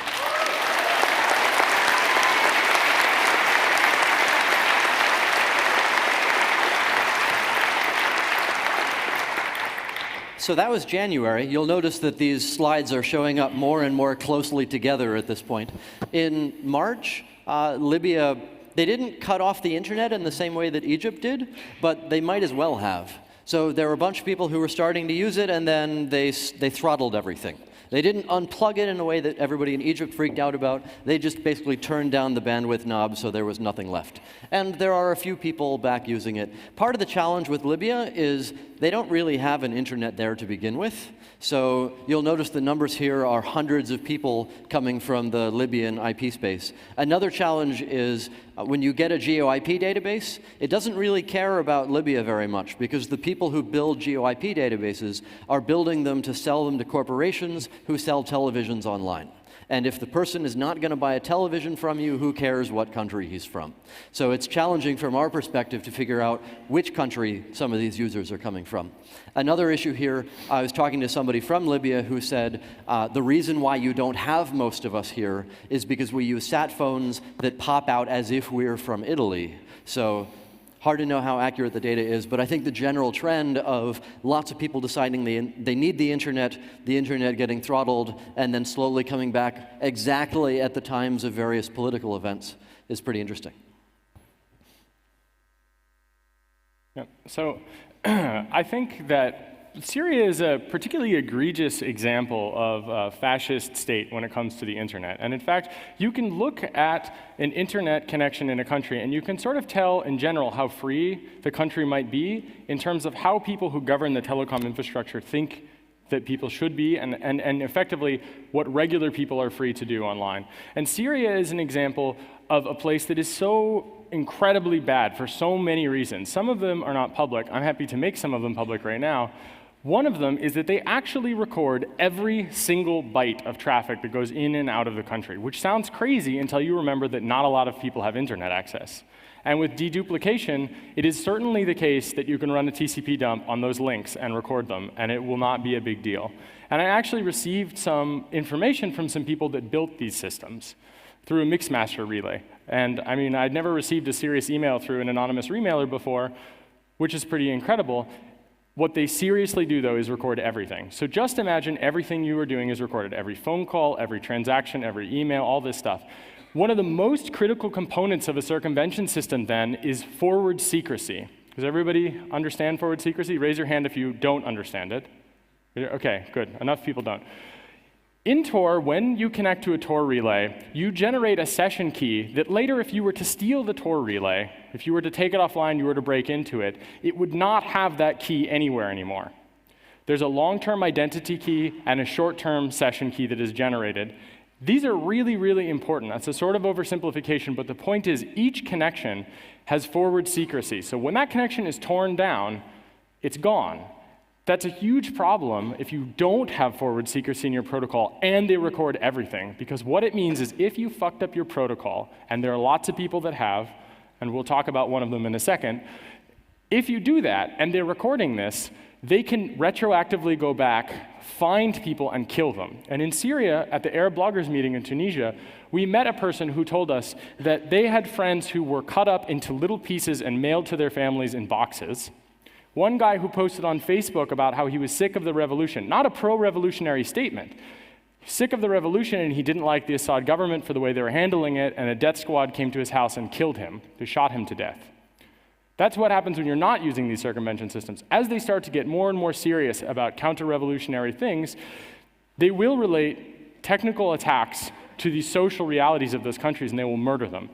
So that was January. You'll notice that these slides are showing up more and more closely together at this point. In March, Libya, they didn't cut off the internet in the same way that Egypt did, but they might as well have. So there were a bunch of people who were starting to use it, and then they throttled everything. They didn't unplug it in a way that everybody in Egypt freaked out about. They just basically turned down the bandwidth knob so there was nothing left. And there are a few people back using it. Part of the challenge with Libya is they don't really have an internet there to begin with. So you'll notice the numbers here are hundreds of people coming from the Libyan IP space. Another challenge is when you get a GeoIP database, it doesn't really care about Libya very much because the people who build GeoIP databases are building them to sell them to corporations who sell televisions online. And if the person is not going to buy a television from you, who cares what country he's from? So it's challenging from our perspective to figure out which country some of these users are coming from. Another issue here, I was talking to somebody from Libya who said, the reason why you don't have most of us here is because we use sat phones that pop out as if we're from Italy. So hard to know how accurate the data is, but I think the general trend of lots of people deciding they need the internet getting throttled, and then slowly coming back exactly at the times of various political events is pretty interesting. Yeah. So I think that Syria is a particularly egregious example of a fascist state when it comes to the internet. And in fact, you can look at an internet connection in a country and you can sort of tell in general how free the country might be in terms of how people who govern the telecom infrastructure think that people should be, and effectively what regular people are free to do online. And Syria is an example of a place that is so incredibly bad for so many reasons. Some of them are not public. I'm happy to make some of them public right now. One of them is that they actually record every single byte of traffic that goes in and out of the country, which sounds crazy until you remember that not a lot of people have internet access. And with deduplication, it is certainly the case that you can run a TCP dump on those links and record them, and it will not be a big deal. And I actually received some information from some people that built these systems through a Mixmaster relay. And I mean, I'd never received a serious email through an anonymous remailer before, which is pretty incredible. What they seriously do, though, is record everything. So just imagine everything you are doing is recorded. Every phone call, every transaction, every email, all this stuff. One of the most critical components of a circumvention system, then, is forward secrecy. Does everybody understand forward secrecy? Raise your hand if you don't understand it. OK, good. Enough people don't. In Tor, when you connect to a Tor relay, you generate a session key that later, if you were to steal the Tor relay, if you were to take it offline, you were to break into it, it would not have that key anywhere anymore. There's a long-term identity key and a short-term session key that is generated. These are really, really important. That's a sort of oversimplification, but the point is each connection has forward secrecy. So when that connection is torn down, it's gone. That's a huge problem if you don't have forward secrecy in your protocol and they record everything, because what it means is if you fucked up your protocol, and there are lots of people that have, and we'll talk about one of them in a second, if you do that and they're recording this, they can retroactively go back, find people, and kill them. And in Syria, at the Arab bloggers meeting in Tunisia, we met a person who told us that they had friends who were cut up into little pieces and mailed to their families in boxes. One guy who posted on Facebook about how he was sick of the revolution, not a pro-revolutionary statement, sick of the revolution, and he didn't like the Assad government for the way they were handling it, and a death squad came to his house and killed him. They shot him to death. That's what happens when you're not using these circumvention systems. As they start to get more and more serious about counter-revolutionary things, they will relate technical attacks to the social realities of those countries, and they will murder them.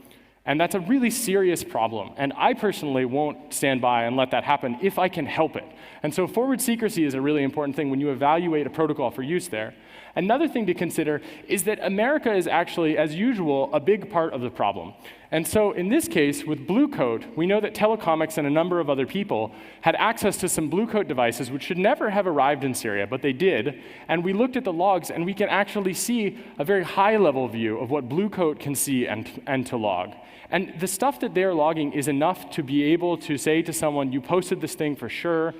And that's a really serious problem. And I personally won't stand by and let that happen if I can help it. And so forward secrecy is a really important thing when you evaluate a protocol for use there. Another thing to consider is that America is actually, as usual, a big part of the problem. And so in this case, with Bluecoat, we know that Telecomics and a number of other people had access to some Bluecoat devices which should never have arrived in Syria, but they did. And we looked at the logs, and we can actually see a very high-level view of what Bluecoat can see and to log. And the stuff that they're logging is enough to be able to say to someone, you posted this thing for sure,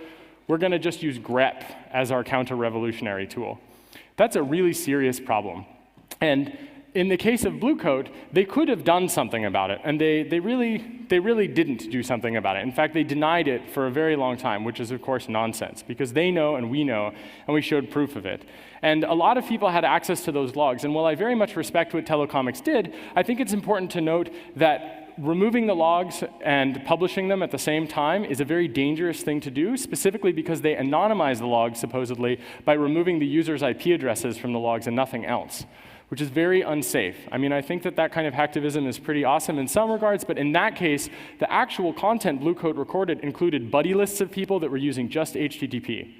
we're going to just use grep as our counter-revolutionary tool. That's a really serious problem. And in the case of Bluecoat, they could have done something about it, and they really didn't do something about it. In fact, they denied it for a very long time, which is, of course, nonsense, because they know and we know, and we showed proof of it. And a lot of people had access to those logs, and while I very much respect what Telecomics did, I think it's important to note that removing the logs and publishing them at the same time is a very dangerous thing to do, specifically because they anonymize the logs, supposedly, by removing the user's IP addresses from the logs and nothing else, which is very unsafe. I mean, I think that that kind of hacktivism is pretty awesome in some regards, but in that case, the actual content Bluecoat recorded included buddy lists of people that were using just HTTP.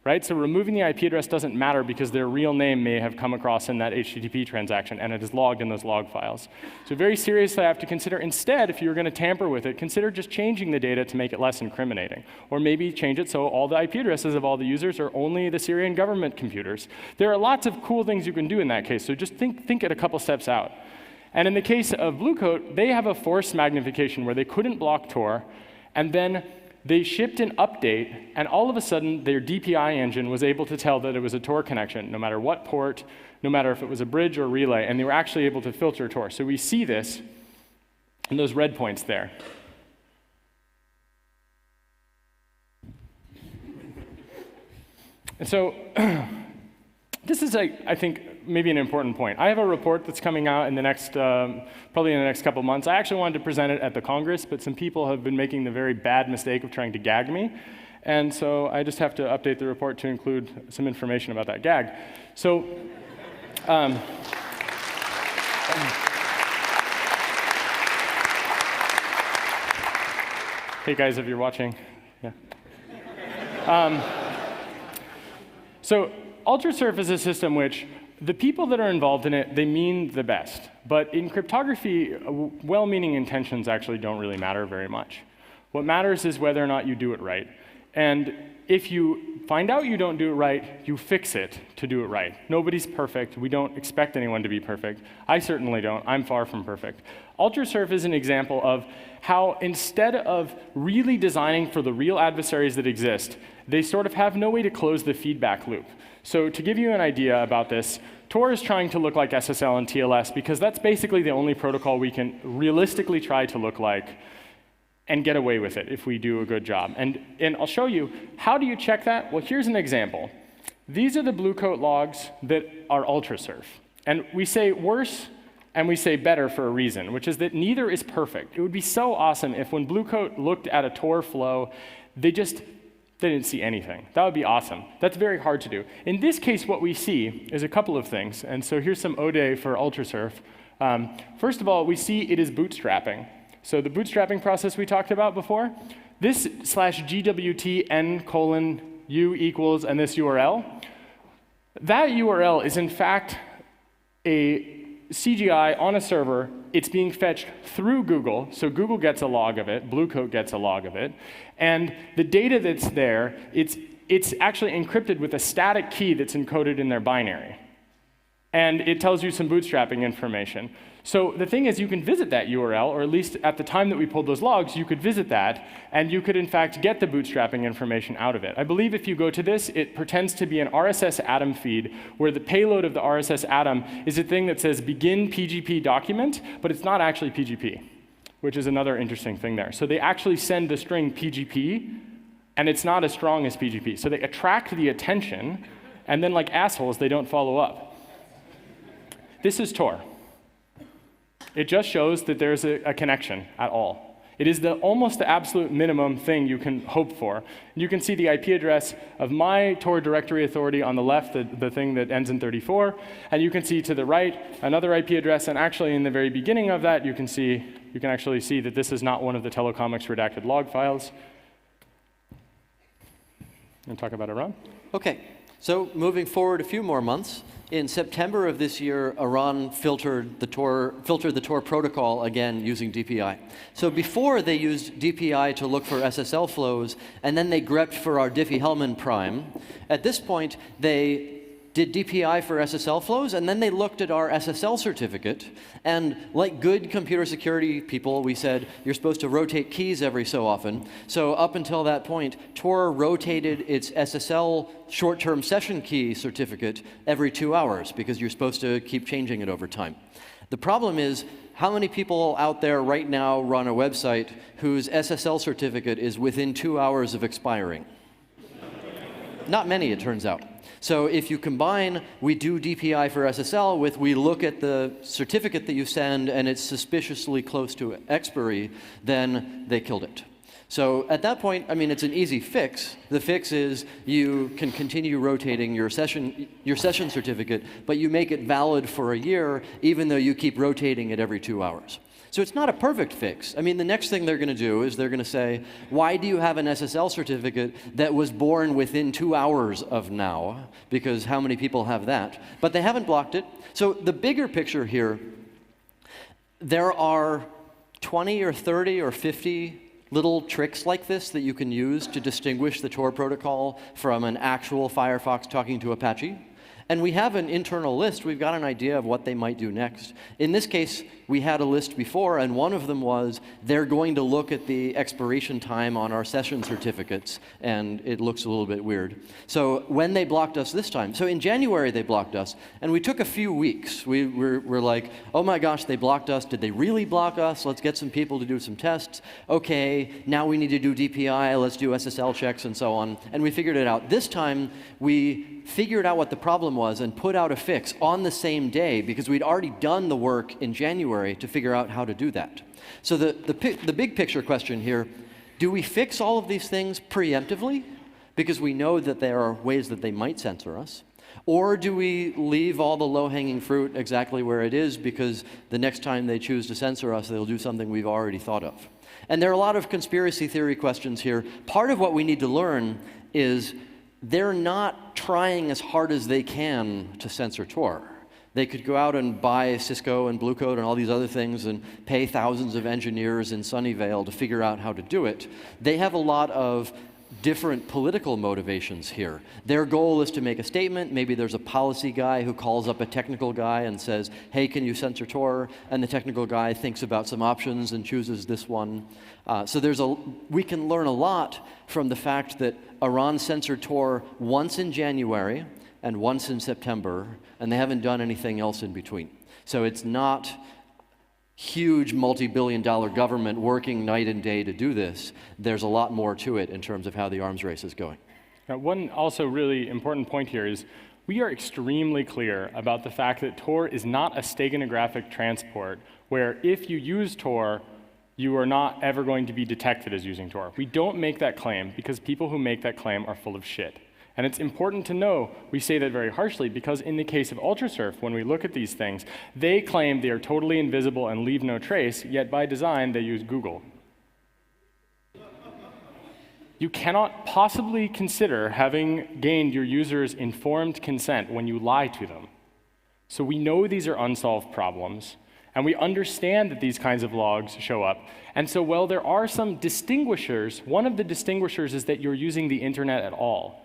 Right? So removing the IP address doesn't matter because their real name may have come across in that HTTP transaction, and it is logged in those log files. So very seriously, I have to consider instead, if you're going to tamper with it, consider just changing the data to make it less incriminating. Or maybe change it so all the IP addresses of all the users are only the Syrian government computers. There are lots of cool things you can do in that case, so just think it a couple steps out. And in the case of Bluecoat, they have a force magnification where they couldn't block Tor, and then they shipped an update, and all of a sudden, their DPI engine was able to tell that it was a Tor connection, no matter what port, no matter if it was a bridge or relay, and they were actually able to filter Tor. So we see this in those red points there. And so this is, I think, maybe an important point. I have a report that's coming out in the next, probably in the next couple months. I actually wanted to present it at the Congress, but some people have been making the very bad mistake of trying to gag me. And so I just have to update the report to include some information about that gag. So, hey guys, if you're watching, yeah. So Ultrasurf is a system which the people that are involved in it, they mean the best. But in cryptography, well-meaning intentions actually don't really matter very much. What matters is whether or not you do it right. And if you find out you don't do it right, you fix it to do it right. Nobody's perfect. We don't expect anyone to be perfect. I certainly don't. I'm far from perfect. Ultrasurf is an example of how instead of really designing for the real adversaries that exist, they sort of have no way to close the feedback loop. So to give you an idea about this, Tor is trying to look like SSL and TLS because that's basically the only protocol we can realistically try to look like and get away with it if we do a good job. And I'll show you, how do you check that? Well, here's an example. These are the Bluecoat logs that are Ultrasurf. And we say worse and we say better for a reason, which is that neither is perfect. It would be so awesome if when Bluecoat looked at a Tor flow, they didn't see anything. That would be awesome. That's very hard to do. In this case, what we see is a couple of things. And so here's some ODE for Ultrasurf. First of all, we see it is bootstrapping. So the bootstrapping process we talked about before, this /gwt n:/u equals and this URL, that URL is in fact a CGI on a server. It's being fetched through Google, so Google gets a log of it, Bluecoat gets a log of it, and the data that's there, it's actually encrypted with a static key that's encoded in their binary. And it tells you some bootstrapping information. So the thing is, you can visit that URL, or at least at the time that we pulled those logs, you could visit that, and you could in fact get the bootstrapping information out of it. I believe if you go to this, it pretends to be an RSS Atom feed, where the payload of the RSS Atom is a thing that says begin PGP document, but it's not actually PGP, which is another interesting thing there. So they actually send the string PGP, and it's not as strong as PGP. So they attract the attention, and then like assholes, they don't follow up. This is Tor. It just shows that there's a connection at all. It is almost the absolute minimum thing you can hope for. You can see the IP address of my Tor directory authority on the left, the thing that ends in 34, and you can see to the right another IP address, and actually in the very beginning of that, you can actually see that this is not one of the telecomics redacted log files. And talk about Iran? Okay, so moving forward a few more months, in September of this year, Iran filtered the Tor protocol again using DPI. So before they used DPI to look for SSL flows, and then they grepped for our Diffie-Hellman prime. At this point, they did DPI for SSL flows, and then they looked at our SSL certificate. And like good computer security people, we said, you're supposed to rotate keys every so often. So up until that point, Tor rotated its SSL short-term session key certificate every 2 hours, because you're supposed to keep changing it over time. The problem is, how many people out there right now run a website whose SSL certificate is within 2 hours of expiring? Not many, it turns out. So if you combine we do DPI for SSL with we look at the certificate that you send and it's suspiciously close to expiry, then they killed it. So at that point, I mean, it's an easy fix. The fix is you can continue rotating your session certificate, but you make it valid for a year, even though you keep rotating it every 2 hours. So it's not a perfect fix. I mean, the next thing they're going to do is they're going to say, why do you have an SSL certificate that was born within 2 hours of now? Because how many people have that? But they haven't blocked it. So the bigger picture here, there are 20 or 30 or 50 little tricks like this that you can use to distinguish the Tor protocol from an actual Firefox talking to Apache. And we have an internal list. We've got an idea of what they might do next. In this case, we had a list before, and one of them was they're going to look at the expiration time on our session certificates, and it looks a little bit weird. So when they blocked us this time, so in January they blocked us, and we took a few weeks. We're like, oh my gosh, they blocked us. Did they really block us? Let's get some people to do some tests. OK, now we need to do DPI. Let's do SSL checks and so on. And we figured it out. This time, we figured out what the problem was and put out a fix on the same day because we'd already done the work in January to figure out how to do that. So the big picture question here, do we fix all of these things preemptively because we know that there are ways that they might censor us? Or do we leave all the low-hanging fruit exactly where it is because the next time they choose to censor us, they'll do something we've already thought of? And there are a lot of conspiracy theory questions here. Part of what we need to learn is they're not trying as hard as they can to censor Tor. They could go out and buy Cisco and Bluecoat and all these other things and pay thousands of engineers in Sunnyvale to figure out how to do it. They have a lot of different political motivations here. Their goal is to make a statement. Maybe there's a policy guy who calls up a technical guy and says, hey, can you censor Tor? And the technical guy thinks about some options and chooses this one. So we can learn a lot from the fact that Iran censored Tor once in January and once in September, and they haven't done anything else in between. So it's not huge multi-billion-dollar government working night and day to do this. There's a lot more to it in terms of how the arms race is going. Now, one also really important point here is we are extremely clear about the fact that Tor is not a steganographic transport where if you use Tor, you are not ever going to be detected as using Tor. We don't make that claim because people who make that claim are full of shit. And it's important to know we say that very harshly because in the case of Ultrasurf, when we look at these things, they claim they are totally invisible and leave no trace, yet by design they use Google. You cannot possibly consider having gained your users' informed consent when you lie to them. So we know these are unsolved problems, and we understand that these kinds of logs show up. And so while there are some distinguishers, one of the distinguishers is that you're using the internet at all.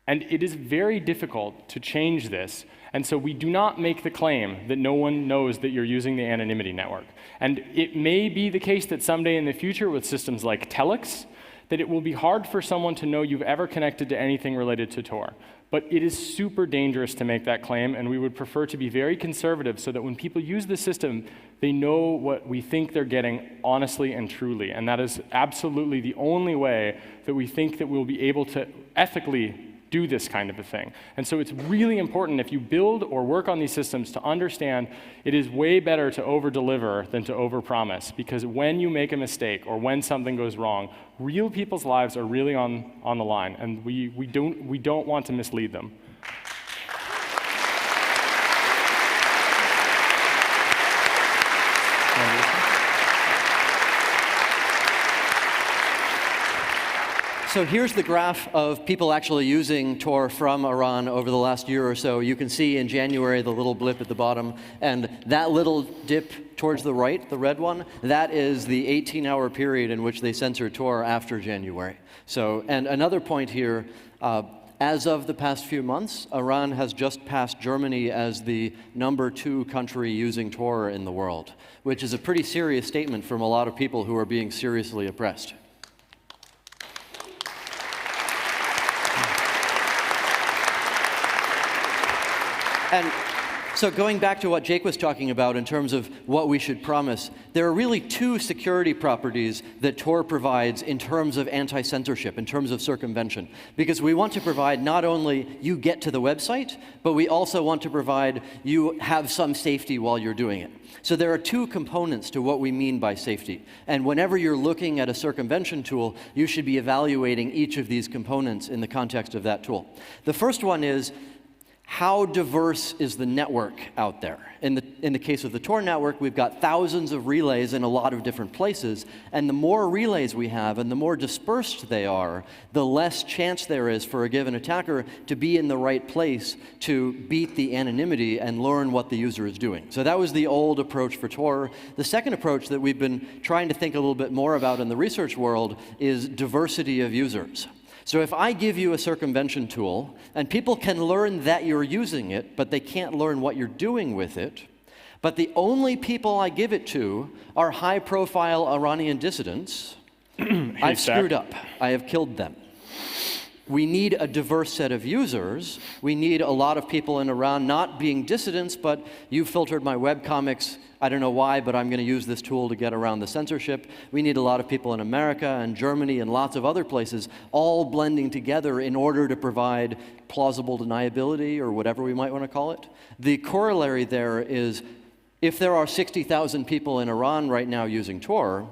And it is very difficult to change this. And so we do not make the claim that no one knows that you're using the anonymity network. And it may be the case that someday in the future with systems like Telex, that it will be hard for someone to know you've ever connected to anything related to Tor. But it is super dangerous to make that claim, and we would prefer to be very conservative so that when people use the system, they know what we think they're getting honestly and truly. And that is absolutely the only way that we think that we'll be able to ethically do this kind of a thing. And so it's really important if you build or work on these systems to understand it is way better to over-deliver than to over-promise, because when you make a mistake or when something goes wrong, real people's lives are really on the line, and we don't want to mislead them. So here's the graph of people actually using Tor from Iran over the last year or so. You can see in January the little blip at the bottom, and that little dip towards the right, the red one, that is the 18-hour period in which they censored Tor after January. So, and another point here, as of the past few months, Iran has just passed Germany as the #2 country using Tor in the world, which is a pretty serious statement from a lot of people who are being seriously oppressed. And So going back to what Jake was talking about in terms of what we should promise, there are really two security properties that Tor provides in terms of anti-censorship, in terms of circumvention. Because we want to provide not only you get to the website, but we also want to provide you have some safety while you're doing it. So there are two components to what we mean by safety. And whenever you're looking at a circumvention tool, you should be evaluating each of these components in the context of that tool. The first one is, how diverse is the network out there? In the case of the Tor network, we've got thousands of relays in a lot of different places, and the more relays we have and the more dispersed they are, the less chance there is for a given attacker to be in the right place to beat the anonymity and learn what the user is doing. So that was the old approach for Tor. The second approach that we've been trying to think a little bit more about in the research world is diversity of users. So if I give you a circumvention tool, and people can learn that you're using it, but they can't learn what you're doing with it, but the only people I give it to are high-profile Iranian dissidents, I've screwed up. I have killed them. We need a diverse set of users. We need a lot of people in Iran not being dissidents, but you filtered my webcomics. I don't know why, but I'm going to use this tool to get around the censorship. We need a lot of people in America and Germany and lots of other places all blending together in order to provide plausible deniability or whatever we might want to call it. The corollary there is, if there are 60,000 people in Iran right now using Tor,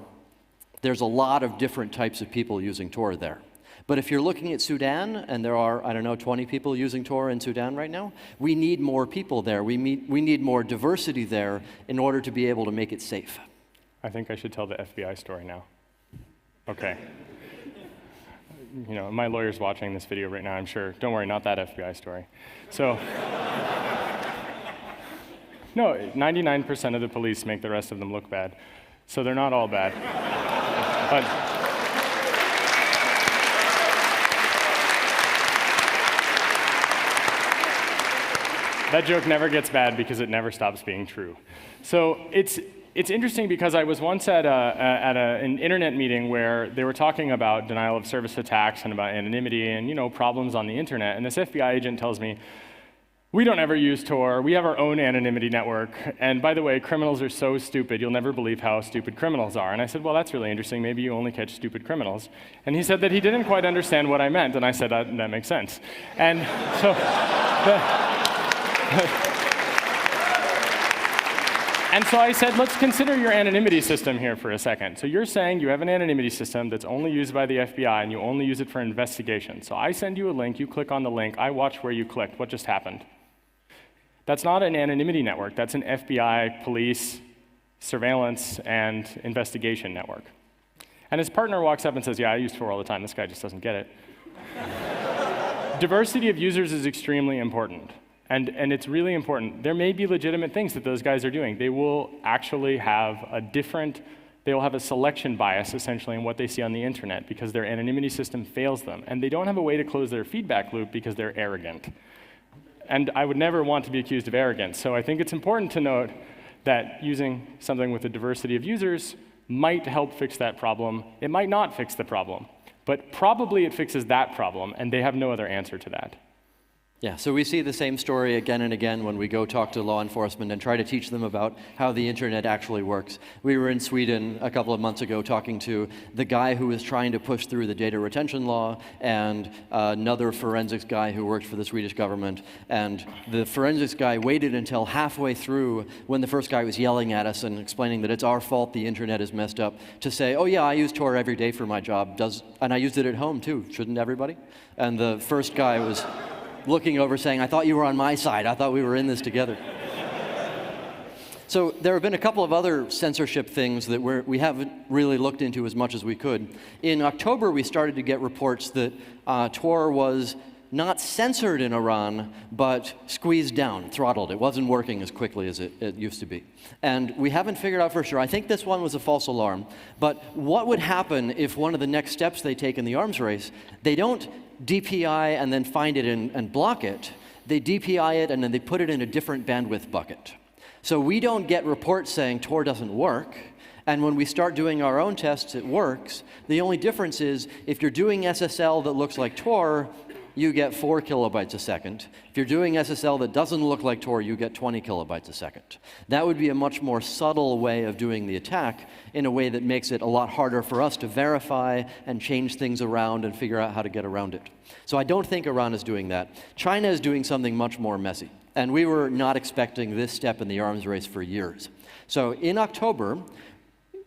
there's a lot of different types of people using Tor there. But if you're looking at Sudan, and there are, I don't know, 20 people using Tor in Sudan right now, we need more people there. We need more diversity there in order to be able to make it safe. I think I should tell the FBI story now. Okay. You know, my lawyer's watching this video right now, I'm sure. Don't worry, not that FBI story. So, no, 99% of the police make the rest of them look bad. So they're not all bad. But that joke never gets bad because it never stops being true. So it's interesting because I was once at an internet meeting where they were talking about denial of service attacks and about anonymity and problems on the internet. And this FBI agent tells me, "We don't ever use Tor. We have our own anonymity network. And by the way, criminals are so stupid, you'll never believe how stupid criminals are." And I said, "Well, that's really interesting. Maybe you only catch stupid criminals." And he said that he didn't quite understand what I meant. And I said, that makes sense. And so And so I said, let's consider your anonymity system here for a second. So you're saying you have an anonymity system that's only used by the FBI and you only use it for investigation. So I send you a link, you click on the link, I watch where you clicked. What just happened? That's not an anonymity network. That's an FBI, police, surveillance, and investigation network. And his partner walks up and says, "Yeah, I use Tor all the time. This guy just doesn't get it." Diversity of users is extremely important. And it's really important. There may be legitimate things that those guys are doing. They will actually have they will have a selection bias, essentially, in what they see on the internet because their anonymity system fails them. And they don't have a way to close their feedback loop because they're arrogant. And I would never want to be accused of arrogance. So I think it's important to note that using something with a diversity of users might help fix that problem. It might not fix the problem. But probably it fixes that problem, and they have no other answer to that. Yeah, so we see the same story again and again when we go talk to law enforcement and try to teach them about how the internet actually works. We were in Sweden a couple of months ago talking to the guy who was trying to push through the data retention law and another forensics guy who worked for the Swedish government. And the forensics guy waited until halfway through when the first guy was yelling at us and explaining that it's our fault the internet is messed up to say, "Oh yeah, I use Tor every day for my job, and I used it at home too, shouldn't everybody?" And the first guy was looking over saying, "I thought you were on my side. I thought we were in this together." So there have been a couple of other censorship things that we haven't really looked into as much as we could. In October, we started to get reports that Tor was not censored in Iran, but squeezed down, throttled. It wasn't working as quickly as it used to be. And we haven't figured out for sure. I think this one was a false alarm. But what would happen if one of the next steps they take in the arms race, they don't DPI and then find it and block it. They DPI it and then they put it in a different bandwidth bucket. So we don't get reports saying Tor doesn't work. And when we start doing our own tests, it works. The only difference is if you're doing SSL that looks like Tor, you get 4 kilobytes a second. If you're doing SSL that doesn't look like Tor, you get 20 kilobytes a second. That would be a much more subtle way of doing the attack in a way that makes it a lot harder for us to verify and change things around and figure out how to get around it. So I don't think Iran is doing that. China is doing something much more messy. And we were not expecting this step in the arms race for years. So in October,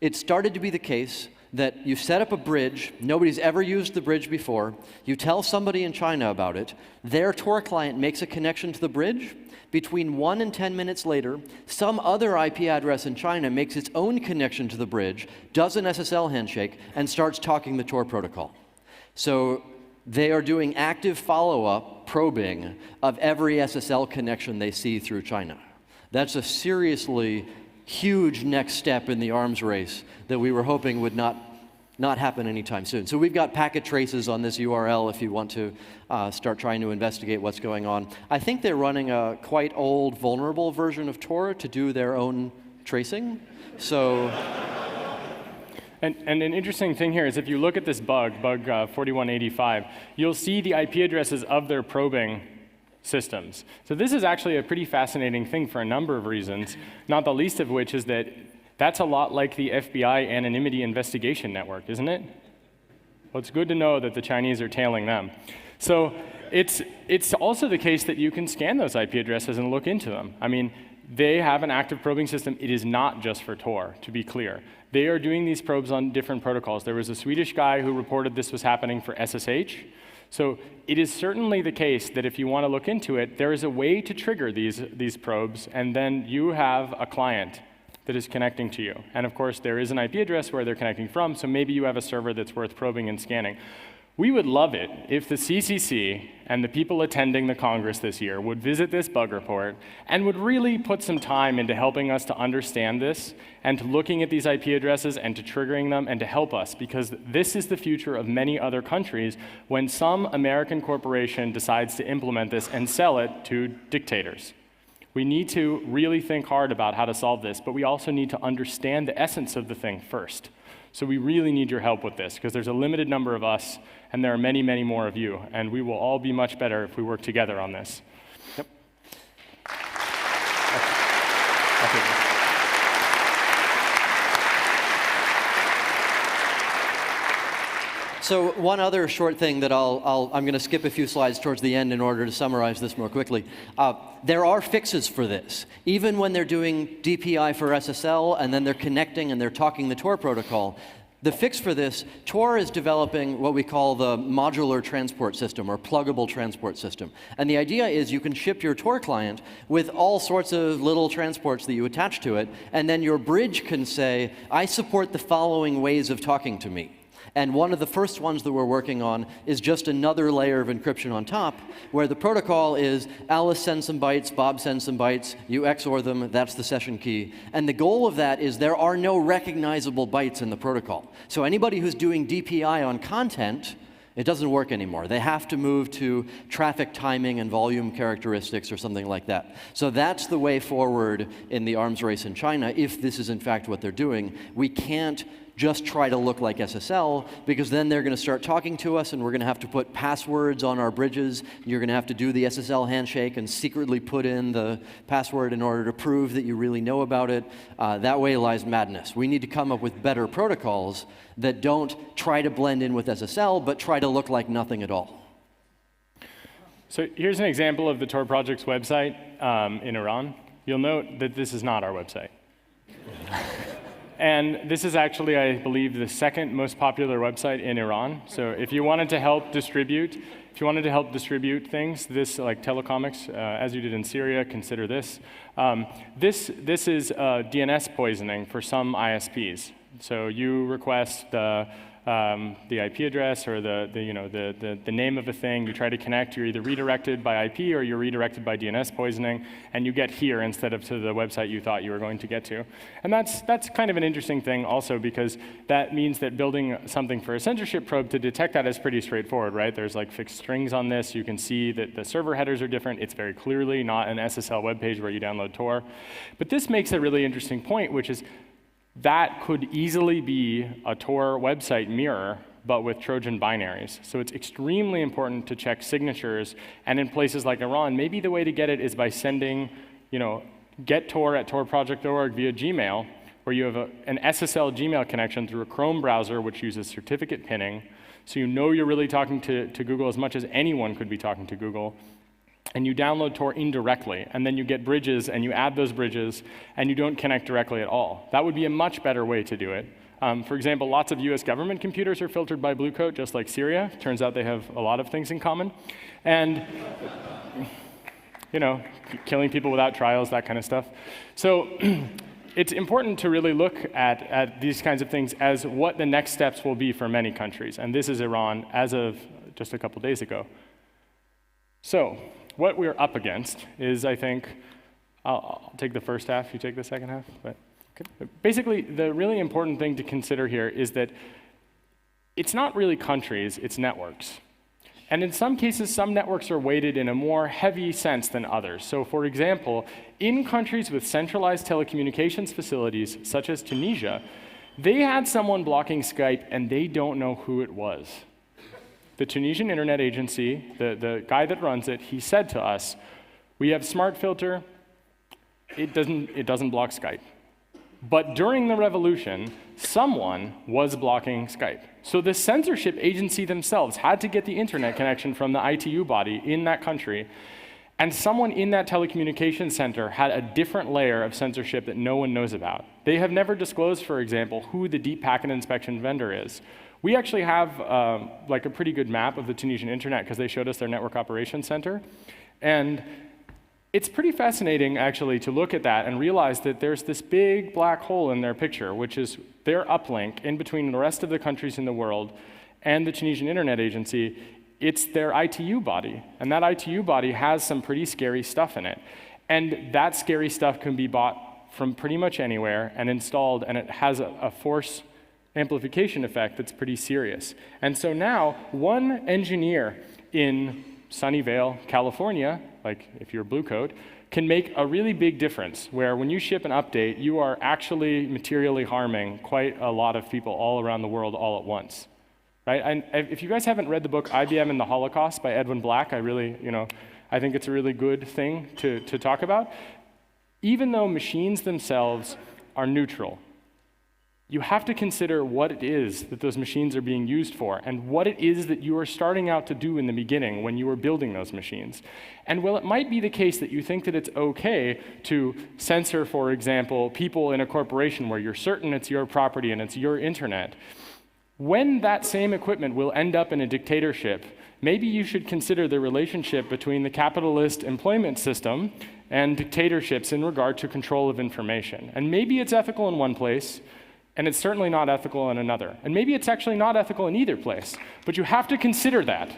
it started to be the case that you set up a bridge, nobody's ever used the bridge before, you tell somebody in China about it, their Tor client makes a connection to the bridge, between 1 and 10 minutes later, some other IP address in China makes its own connection to the bridge, does an SSL handshake, and starts talking the Tor protocol. So they are doing active follow-up probing of every SSL connection they see through China. That's a seriously huge next step in the arms race that we were hoping would not happen anytime soon. So we've got packet traces on this URL if you want to start trying to investigate what's going on. I think they're running a quite old, vulnerable version of Tor to do their own tracing. So. And an interesting thing here is if you look at this bug 4185, you'll see the IP addresses of their probing systems. So this is actually a pretty fascinating thing for a number of reasons, not the least of which is that that's a lot like the FBI anonymity investigation network, isn't it? Well, it's good to know that the Chinese are tailing them. So it's also the case that you can scan those IP addresses and look into them. I mean, they have an active probing system. It is not just for Tor, to be clear. They are doing these probes on different protocols. There was a Swedish guy who reported this was happening for SSH. So it is certainly the case that if you want to look into it, there is a way to trigger these probes, and then you have a client that is connecting to you. And of course, there is an IP address where they're connecting from, so maybe you have a server that's worth probing and scanning. We would love it if the CCC and the people attending the Congress this year would visit this bug report and would really put some time into helping us to understand this and to looking at these IP addresses and to triggering them and to help us, because this is the future of many other countries when some American corporation decides to implement this and sell it to dictators. We need to really think hard about how to solve this, but we also need to understand the essence of the thing first. So we really need your help with this, because there's a limited number of us, and there are many, many more of you, and we will all be much better if we work together on this. Yep. Okay. So one other short thing that I'm going to skip a few slides towards the end in order to summarize this more quickly. There are fixes for this. Even when they're doing DPI for SSL and then they're connecting and they're talking the Tor protocol, the fix for this, Tor is developing what we call the modular transport system or pluggable transport system. And the idea is you can ship your Tor client with all sorts of little transports that you attach to it, and then your bridge can say, I support the following ways of talking to me. And one of the first ones that we're working on is just another layer of encryption on top, where the protocol is Alice sends some bytes, Bob sends some bytes, you XOR them, that's the session key. And the goal of that is there are no recognizable bytes in the protocol. So anybody who's doing DPI on content, it doesn't work anymore. They have to move to traffic timing and volume characteristics or something like that. So that's the way forward in the arms race in China, if this is in fact what they're doing. We can't just try to look like SSL, because then they're going to start talking to us and we're going to have to put passwords on our bridges. You're going to have to do the SSL handshake and secretly put in the password in order to prove that you really know about it. That way lies madness. We need to come up with better protocols that don't try to blend in with SSL, but try to look like nothing at all. So here's an example of the Tor Project's website in Iran. You'll note that this is not our website. And this is actually, I believe, the second most popular website in Iran. So if you wanted to help distribute, things, this like telecomics, as you did in Syria, consider this. This is DNS poisoning for some ISPs. So you request the IP address or the name of a thing. You try to connect. You're either redirected by IP or you're redirected by DNS poisoning, and you get here instead of to the website you thought you were going to get to. And that's kind of an interesting thing also, because that means that building something for a censorship probe to detect that is pretty straightforward, right? There's like fixed strings on this. You can see that the server headers are different. It's very clearly not an SSL web page where you download Tor. But this makes a really interesting point, which is that could easily be a Tor website mirror but with Trojan binaries. So it's extremely important to check signatures. And in places like Iran, maybe the way to get it is by sending, get Tor at torproject.org via Gmail, where you have an SSL Gmail connection through a Chrome browser, which uses certificate pinning. So you know you're really talking to Google as much as anyone could be talking to Google. And you download Tor indirectly, and then you get bridges, and you add those bridges, and you don't connect directly at all. That would be a much better way to do it. For example, lots of US government computers are filtered by Bluecoat, just like Syria. Turns out they have a lot of things in common. And killing people without trials, that kind of stuff. So it's important to really look at these kinds of things as what the next steps will be for many countries. And this is Iran as of just a couple days ago. So what we're up against is, I think, I'll take the first half, you take the second half. But okay. Basically, the really important thing to consider here is that it's not really countries, it's networks. And in some cases, some networks are weighted in a more heavy sense than others. So for example, in countries with centralized telecommunications facilities, such as Tunisia, they had someone blocking Skype, and they don't know who it was. The Tunisian Internet Agency, the guy that runs it, he said to us, we have Smartfilter, it doesn't block Skype. But during the revolution, someone was blocking Skype. So the censorship agency themselves had to get the internet connection from the ITU body in that country, and someone in that telecommunications center had a different layer of censorship that no one knows about. They have never disclosed, for example, who the deep packet inspection vendor is. We actually have a pretty good map of the Tunisian internet because they showed us their network operations center. And it's pretty fascinating, actually, to look at that and realize that there's this big black hole in their picture, which is their uplink in between the rest of the countries in the world and the Tunisian Internet Agency. It's their ITU body. And that ITU body has some pretty scary stuff in it. And that scary stuff can be bought from pretty much anywhere and installed, and it has a force amplification effect that's pretty serious. And so now, one engineer in Sunnyvale, California, like if you're Bluecoat, can make a really big difference, where when you ship an update, you are actually materially harming quite a lot of people all around the world all at once. Right? And if you guys haven't read the book IBM and the Holocaust by Edwin Black, I think it's a really good thing to talk about. Even though machines themselves are neutral, you have to consider what it is that those machines are being used for, and what it is that you are starting out to do in the beginning when you were building those machines. And while it might be the case that you think that it's okay to censor, for example, people in a corporation where you're certain it's your property and it's your internet, when that same equipment will end up in a dictatorship, maybe you should consider the relationship between the capitalist employment system and dictatorships in regard to control of information. And maybe it's ethical in one place, and it's certainly not ethical in another. And maybe it's actually not ethical in either place, but you have to consider that.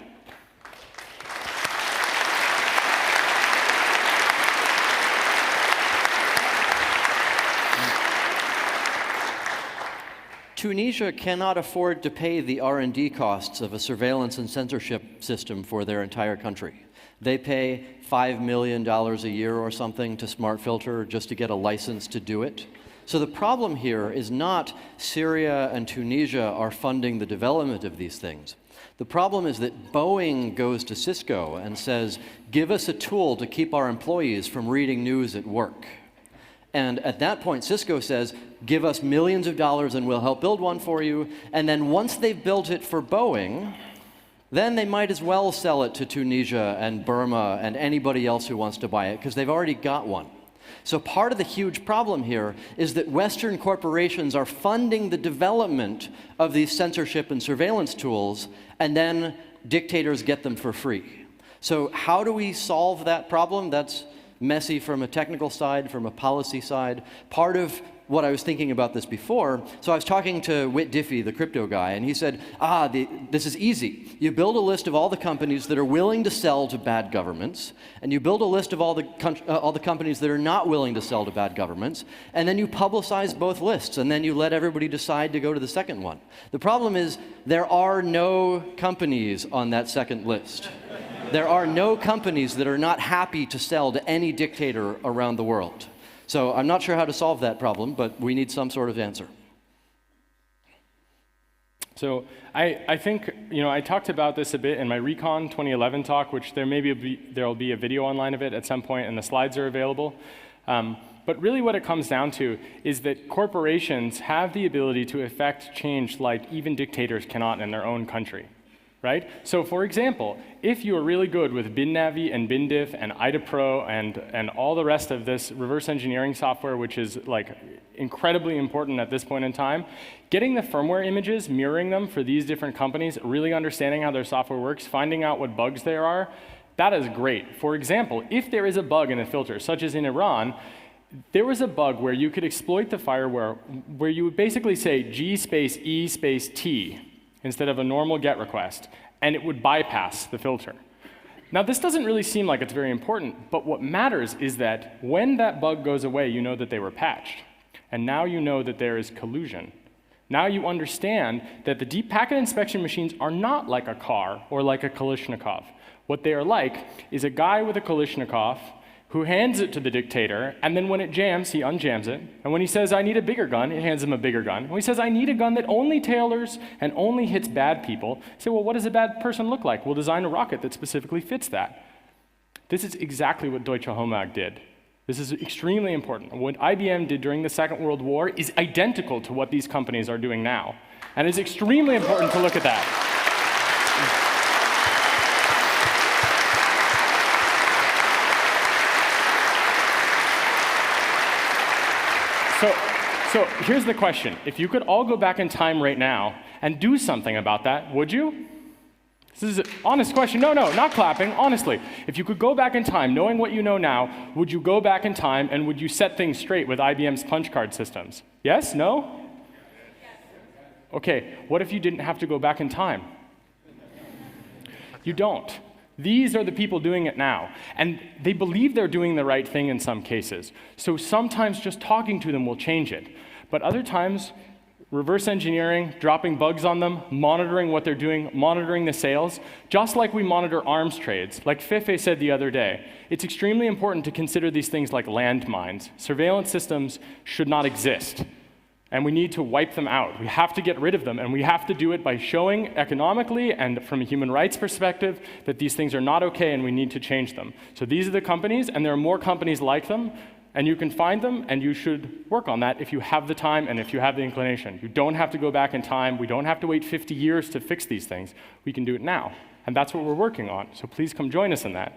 Tunisia cannot afford to pay the R&D costs of a surveillance and censorship system for their entire country. They pay $5 million a year or something to Smartfilter just to get a license to do it. So the problem here is not Syria and Tunisia are funding the development of these things. The problem is that Boeing goes to Cisco and says, give us a tool to keep our employees from reading news at work. And at that point, Cisco says, give us millions of dollars and we'll help build one for you. And then once they've built it for Boeing, then they might as well sell it to Tunisia and Burma and anybody else who wants to buy it, because they've already got one. So part of the huge problem here is that Western corporations are funding the development of these censorship and surveillance tools, and then dictators get them for free. So how do we solve that problem? That's messy from a technical side, from a policy side. Part of what I was thinking about this before, so I was talking to Whit Diffie, the crypto guy, and he said, this is easy. You build a list of all the companies that are willing to sell to bad governments, and you build a list of all the companies that are not willing to sell to bad governments, and then you publicize both lists, and then you let everybody decide to go to the second one. The problem is there are no companies on that second list. There are no companies that are not happy to sell to any dictator around the world. So I'm not sure how to solve that problem, but we need some sort of answer. So I think, I talked about this a bit in my Recon 2011 talk, which there'll be a video online of it at some point, and the slides are available. But really what it comes down to is that corporations have the ability to effect change like even dictators cannot in their own country, right? So for example, if you are really good with BinNavi and BinDiff and IDAPro and all the rest of this reverse engineering software, which is like incredibly important at this point in time, getting the firmware images, mirroring them for these different companies, really understanding how their software works, finding out what bugs there are, that is great. For example, if there is a bug in a filter, such as in Iran, there was a bug where you could exploit the fireware where you would basically say G space E space T instead of a normal GET request, and it would bypass the filter. Now, this doesn't really seem like it's very important, but what matters is that when that bug goes away, you know that they were patched. And now you know that there is collusion. Now you understand that the deep packet inspection machines are not like a car or like a Kalashnikov. What they are like is a guy with a Kalashnikov who hands it to the dictator, and then when it jams, he unjams it. And when he says, I need a bigger gun, it hands him a bigger gun. When he says, I need a gun that only tailors and only hits bad people, say, well, what does a bad person look like? We'll design a rocket that specifically fits that. This is exactly what Deutsche Homag did. This is extremely important. What IBM did during the Second World War is identical to what these companies are doing now. And it's extremely important to look at that. So here's the question. If you could all go back in time right now and do something about that, would you? This is an honest question. No, not clapping, honestly. If you could go back in time, knowing what you know now, would you go back in time and would you set things straight with IBM's punch card systems? Yes? No? Okay, what if you didn't have to go back in time? You don't. These are the people doing it now. And they believe they're doing the right thing in some cases. So sometimes just talking to them will change it. But other times, reverse engineering, dropping bugs on them, monitoring what they're doing, monitoring the sales, just like we monitor arms trades. Like Fefe said the other day, it's extremely important to consider these things like landmines. Surveillance systems should not exist. And we need to wipe them out. We have to get rid of them, and we have to do it by showing economically and from a human rights perspective that these things are not okay and we need to change them. So these are the companies, and there are more companies like them, and you can find them, and you should work on that if you have the time and if you have the inclination. You don't have to go back in time. We don't have to wait 50 years to fix these things. We can do it now, and that's what we're working on. So please come join us in that.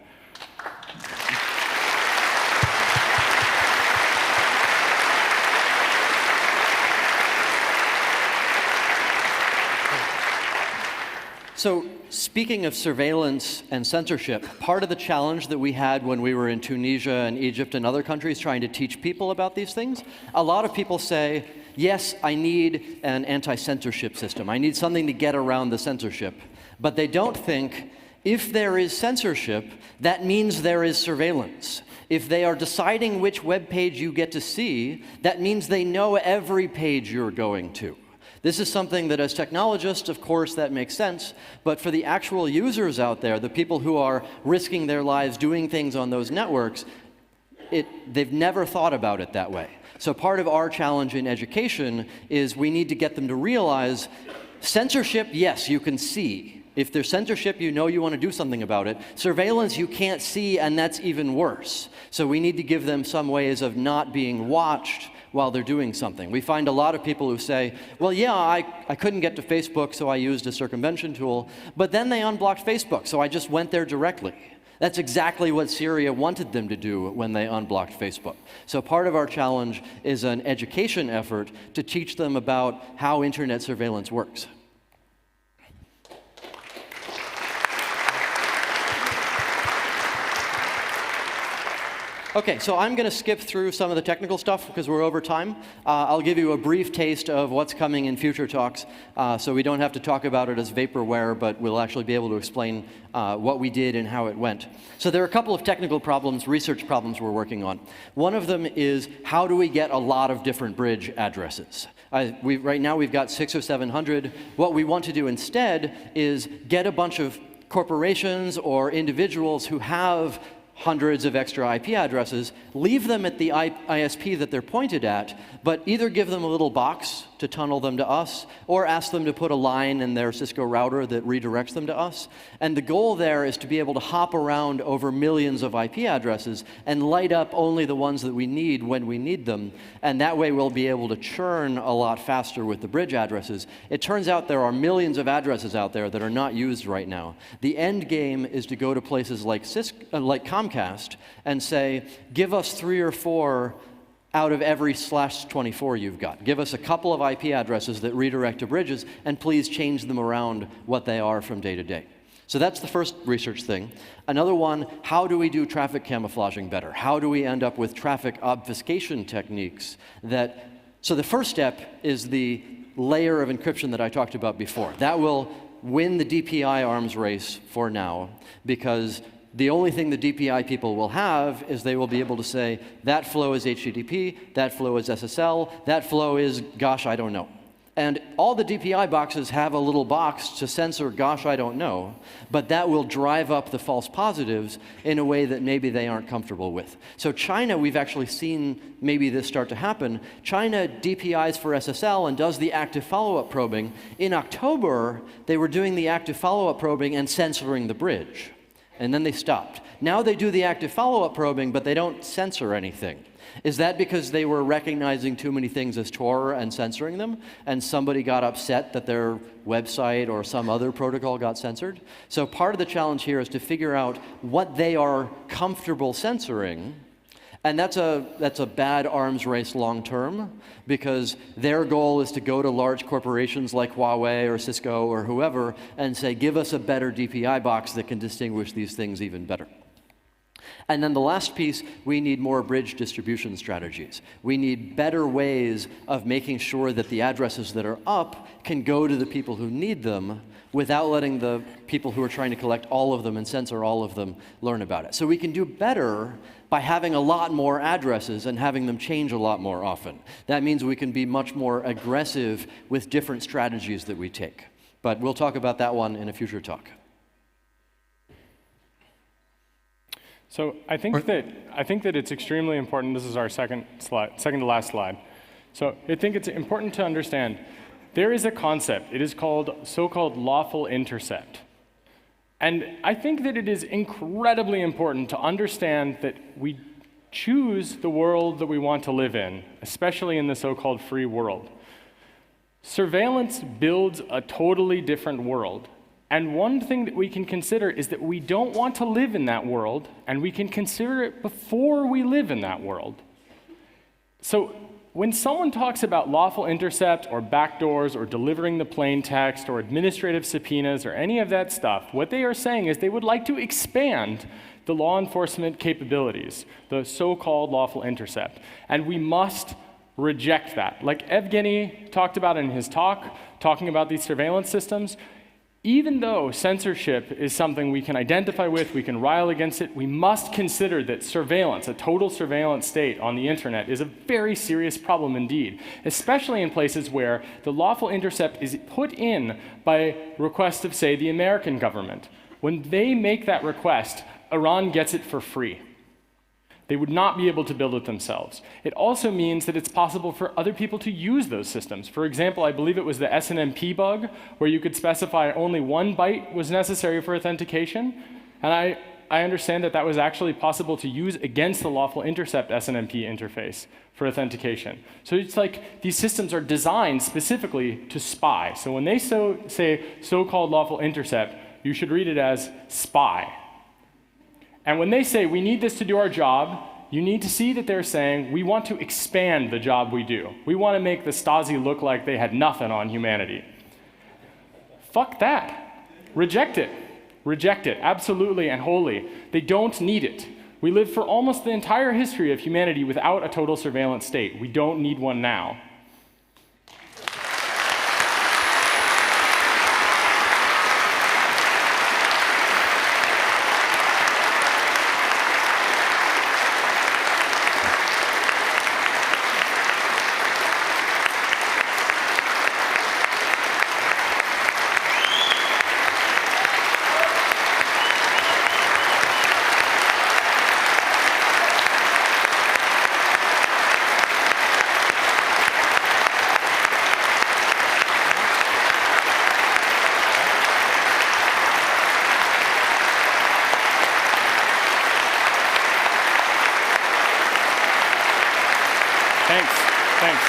So speaking of surveillance and censorship, part of the challenge that we had when we were in Tunisia and Egypt and other countries trying to teach people about these things, a lot of people say, yes, I need an anti-censorship system. I need something to get around the censorship. But they don't think, if there is censorship, that means there is surveillance. If they are deciding which web page you get to see, that means they know every page you're going to. This is something that as technologists, of course, that makes sense, but for the actual users out there, the people who are risking their lives doing things on those networks, they've never thought about it that way. So part of our challenge in education is we need to get them to realize censorship, yes, you can see. If there's censorship, you know you want to do something about it. Surveillance, you can't see, and that's even worse. So we need to give them some ways of not being watched while they're doing something. We find a lot of people who say, well, yeah, I couldn't get to Facebook, so I used a circumvention tool, but then they unblocked Facebook, so I just went there directly. That's exactly what Syria wanted them to do when they unblocked Facebook. So part of our challenge is an education effort to teach them about how internet surveillance works. Okay, so I'm going to skip through some of the technical stuff because we're over time. I'll give you a brief taste of what's coming in future talks, so we don't have to talk about it as vaporware, but we'll actually be able to explain what we did and how it went. So there are a couple of technical problems, research problems we're working on. One of them is how do we get a lot of different bridge addresses? Right now we've got 600 or 700. What we want to do instead is get a bunch of corporations or individuals who have hundreds of extra IP addresses, leave them at the ISP that they're pointed at, but either give them a little box to tunnel them to us, or ask them to put a line in their Cisco router that redirects them to us. And the goal there is to be able to hop around over millions of IP addresses and light up only the ones that we need when we need them. And that way we'll be able to churn a lot faster with the bridge addresses. It turns out there are millions of addresses out there that are not used right now. The end game is to go to places like Comcast and say, give us 3 or 4 out of every /24 you've got. Give us a couple of IP addresses that redirect to bridges, and please change them around what they are from day to day. So that's the first research thing. Another one, how do we do traffic camouflaging better? How do we end up with traffic obfuscation techniques that... So the first step is the layer of encryption that I talked about before. That will win the DPI arms race for now, because the only thing the DPI people will have is they will be able to say, that flow is HTTP, that flow is SSL, that flow is, gosh, I don't know. And all the DPI boxes have a little box to censor, gosh, I don't know, but that will drive up the false positives in a way that maybe they aren't comfortable with. So China, we've actually seen maybe this start to happen. China DPIs for SSL and does the active follow-up probing. In October, they were doing the active follow-up probing and censoring the bridge. And then they stopped. Now they do the active follow-up probing, but they don't censor anything. Is that because they were recognizing too many things as Tor and censoring them, and somebody got upset that their website or some other protocol got censored? So part of the challenge here is to figure out what they are comfortable censoring, and that's a bad arms race long term, because their goal is to go to large corporations like Huawei or Cisco or whoever and say, give us a better DPI box that can distinguish these things even better. And then the last piece, we need more bridge distribution strategies. We need better ways of making sure that the addresses that are up can go to the people who need them without letting the people who are trying to collect all of them and censor all of them learn about it. So we can do better by having a lot more addresses and having them change a lot more often. That means we can be much more aggressive with different strategies that we take. But we'll talk about that one in a future talk. So I think that it's extremely important. This is our second to last slide. So I think it's important to understand there is a concept. It is called so-called lawful intercept. And I think that it is incredibly important to understand that we choose the world that we want to live in, especially in the so-called free world. Surveillance builds a totally different world. And one thing that we can consider is that we don't want to live in that world, and we can consider it before we live in that world. So when someone talks about lawful intercept or backdoors or delivering the plain text or administrative subpoenas or any of that stuff, what they are saying is they would like to expand the law enforcement capabilities, the so-called lawful intercept. And we must reject that. Like Evgeny talked about in his talk, talking about these surveillance systems, even though censorship is something we can identify with, we can rile against it, we must consider that surveillance, a total surveillance state on the internet, is a very serious problem indeed, especially in places where the lawful intercept is put in by request of, say, the American government. When they make that request, Iran gets it for free. They would not be able to build it themselves. It also means that it's possible for other people to use those systems. For example, I believe it was the SNMP bug, where you could specify only 1 byte was necessary for authentication. And I understand that that was actually possible to use against the lawful intercept SNMP interface for authentication. So it's like these systems are designed specifically to spy. So when they say so-called lawful intercept, you should read it as spy. And when they say, we need this to do our job, you need to see that they're saying, we want to expand the job we do. We want to make the Stasi look like they had nothing on humanity. Fuck that. Reject it. Reject it, absolutely and wholly. They don't need it. We lived for almost the entire history of humanity without a total surveillance state. We don't need one now. Thanks. Thanks.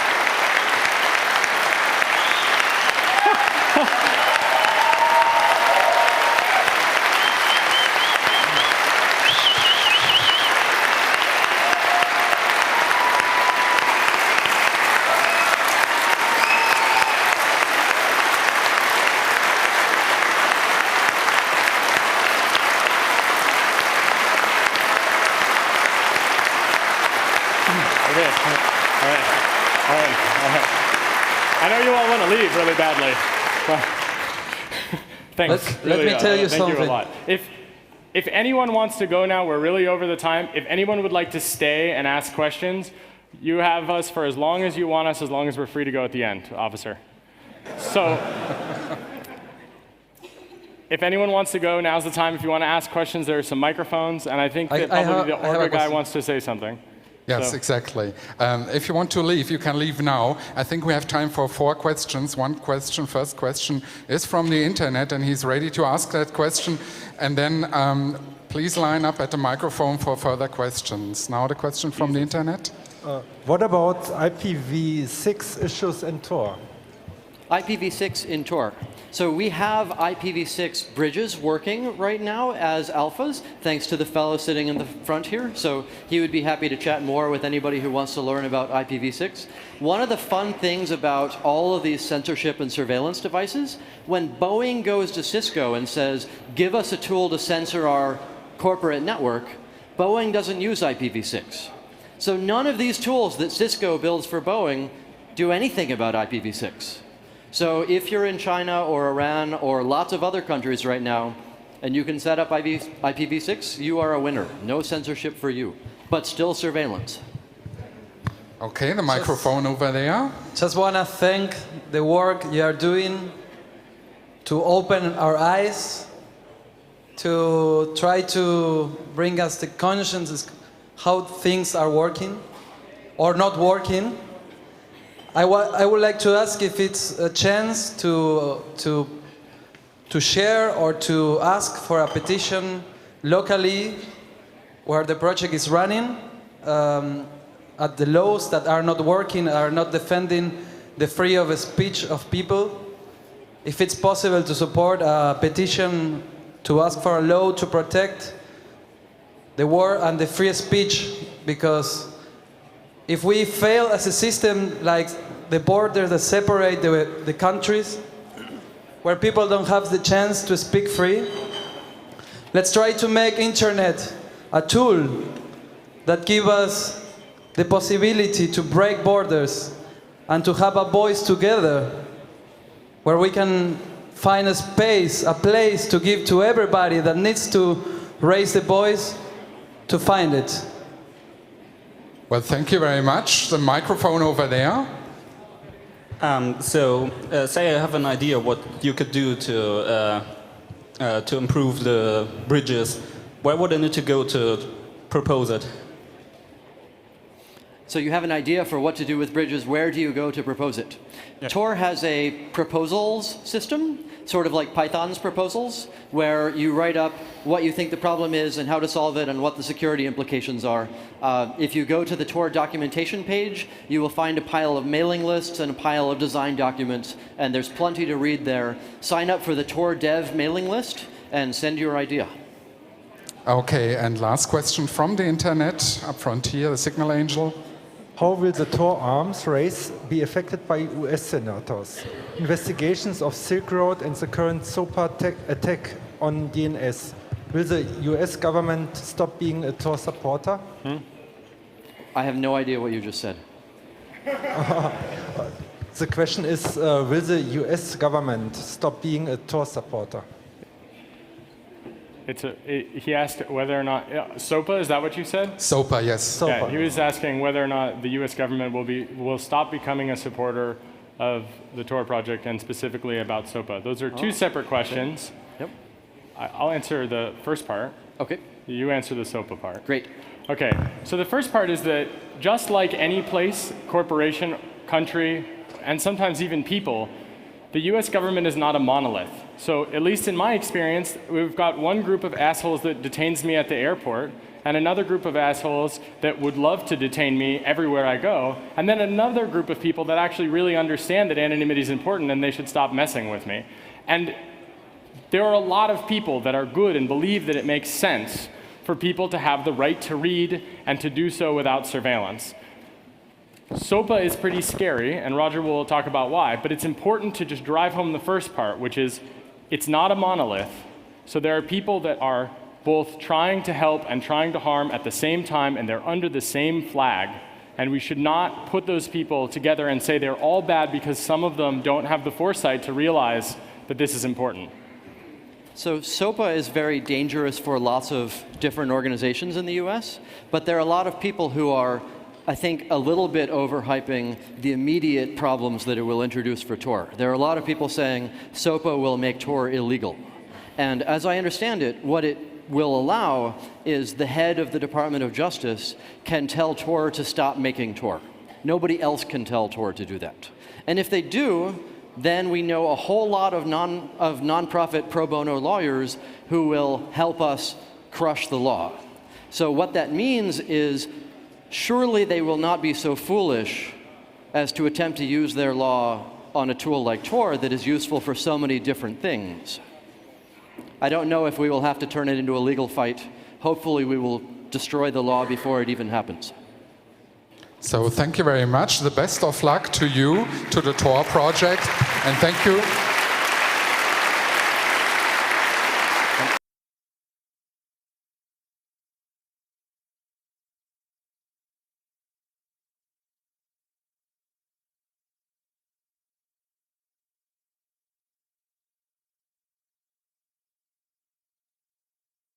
I know you all want to leave really badly. Thanks. Let me tell you thank something. You a lot. If anyone wants to go now, we're really over the time. If anyone would like to stay and ask questions, you have us for as long as you want us, as long as we're free to go at the end, officer. So, if anyone wants to go, now's the time. If you want to ask questions, there are some microphones, and I think that probably the Orga guy wants to say something. Yes, So. exactly. If you want to leave, you can leave now. I think we have time for 4 questions. One question, first question, is from the internet, and he's ready to ask that question. And then please line up at the microphone for further questions. Now the question from the internet. What about IPv6 issues in Tor? IPv6 in Tor. So we have IPv6 bridges working right now as alphas, thanks to the fellow sitting in the front here. So he would be happy to chat more with anybody who wants to learn about IPv6. One of the fun things about all of these censorship and surveillance devices, when Boeing goes to Cisco and says, give us a tool to censor our corporate network, Boeing doesn't use IPv6. So none of these tools that Cisco builds for Boeing do anything about IPv6. So if you're in China or Iran or lots of other countries right now, and you can set up IPv6, you are a winner. No censorship for you, but still surveillance. Okay, the microphone over there. Just want to thank the work you are doing to open our eyes, to try to bring us the conscience how things are working or not working. I would like to ask if it's a chance to share or to ask for a petition locally where the project is running at the laws that are not working, are not defending the freedom of speech of people. If it's possible to support a petition to ask for a law to protect the word and the free speech, because if we fail as a system like the borders that separate the countries, where people don't have the chance to speak free, let's try to make internet a tool that gives us the possibility to break borders and to have a voice together, where we can find a space, a place to give to everybody that needs to raise the voice to find it. Well, thank you very much. The microphone over there. Say I have an idea what you could do to improve the bridges. Where would I need to go to propose it? So you have an idea for what to do with bridges. Where do you go to propose it? Yeah. Tor has a proposals system, sort of like Python's proposals, where you write up what you think the problem is and how to solve it and what the security implications are. If you go to the Tor documentation page, you will find a pile of mailing lists and a pile of design documents, and there's plenty to read there. Sign up for the Tor dev mailing list and send your idea. Okay, and last question from the internet, up front here, the Signal Angel. How will the Tor arms race be affected by US senators? Investigations of Silk Road and the current SOPA attack on DNS. Will the US government stop being a Tor supporter? I have no idea what you just said. The question is, will the US government stop being a Tor supporter? He asked whether or not SOPA. Is that what you said? SOPA, yes. SOPA. Yeah, he was asking whether or not the U.S. government will stop becoming a supporter of the Tor project, and specifically about SOPA. Those are two separate questions. Yep. I'll answer the first part. Okay. You answer the SOPA part. Great. Okay. So the first part is that just like any place, corporation, country, and sometimes even people, the US government is not a monolith. So at least in my experience, we've got one group of assholes that detains me at the airport, and another group of assholes that would love to detain me everywhere I go, and then another group of people that actually really understand that anonymity is important and they should stop messing with me. And there are a lot of people that are good and believe that it makes sense for people to have the right to read and to do so without surveillance. SOPA is pretty scary, and Roger will talk about why, but it's important to just drive home the first part, which is it's not a monolith. So there are people that are both trying to help and trying to harm at the same time, and they're under the same flag. And we should not put those people together and say they're all bad because some of them don't have the foresight to realize that this is important. So SOPA is very dangerous for lots of different organizations in the US, but there are a lot of people who are, I think, a little bit overhyping the immediate problems that it will introduce for Tor. There are a lot of people saying SOPA will make Tor illegal. And as I understand it, what it will allow is the head of the Department of Justice can tell Tor to stop making Tor. Nobody else can tell Tor to do that. And if they do, then we know a whole lot of nonprofit pro bono lawyers who will help us crush the law. So what that means is surely they will not be so foolish as to attempt to use their law on a tool like Tor that is useful for so many different things. I don't know if we will have to turn it into a legal fight. Hopefully we will destroy the law before it even happens. So thank you very much. The best of luck to you, to the Tor project, and thank you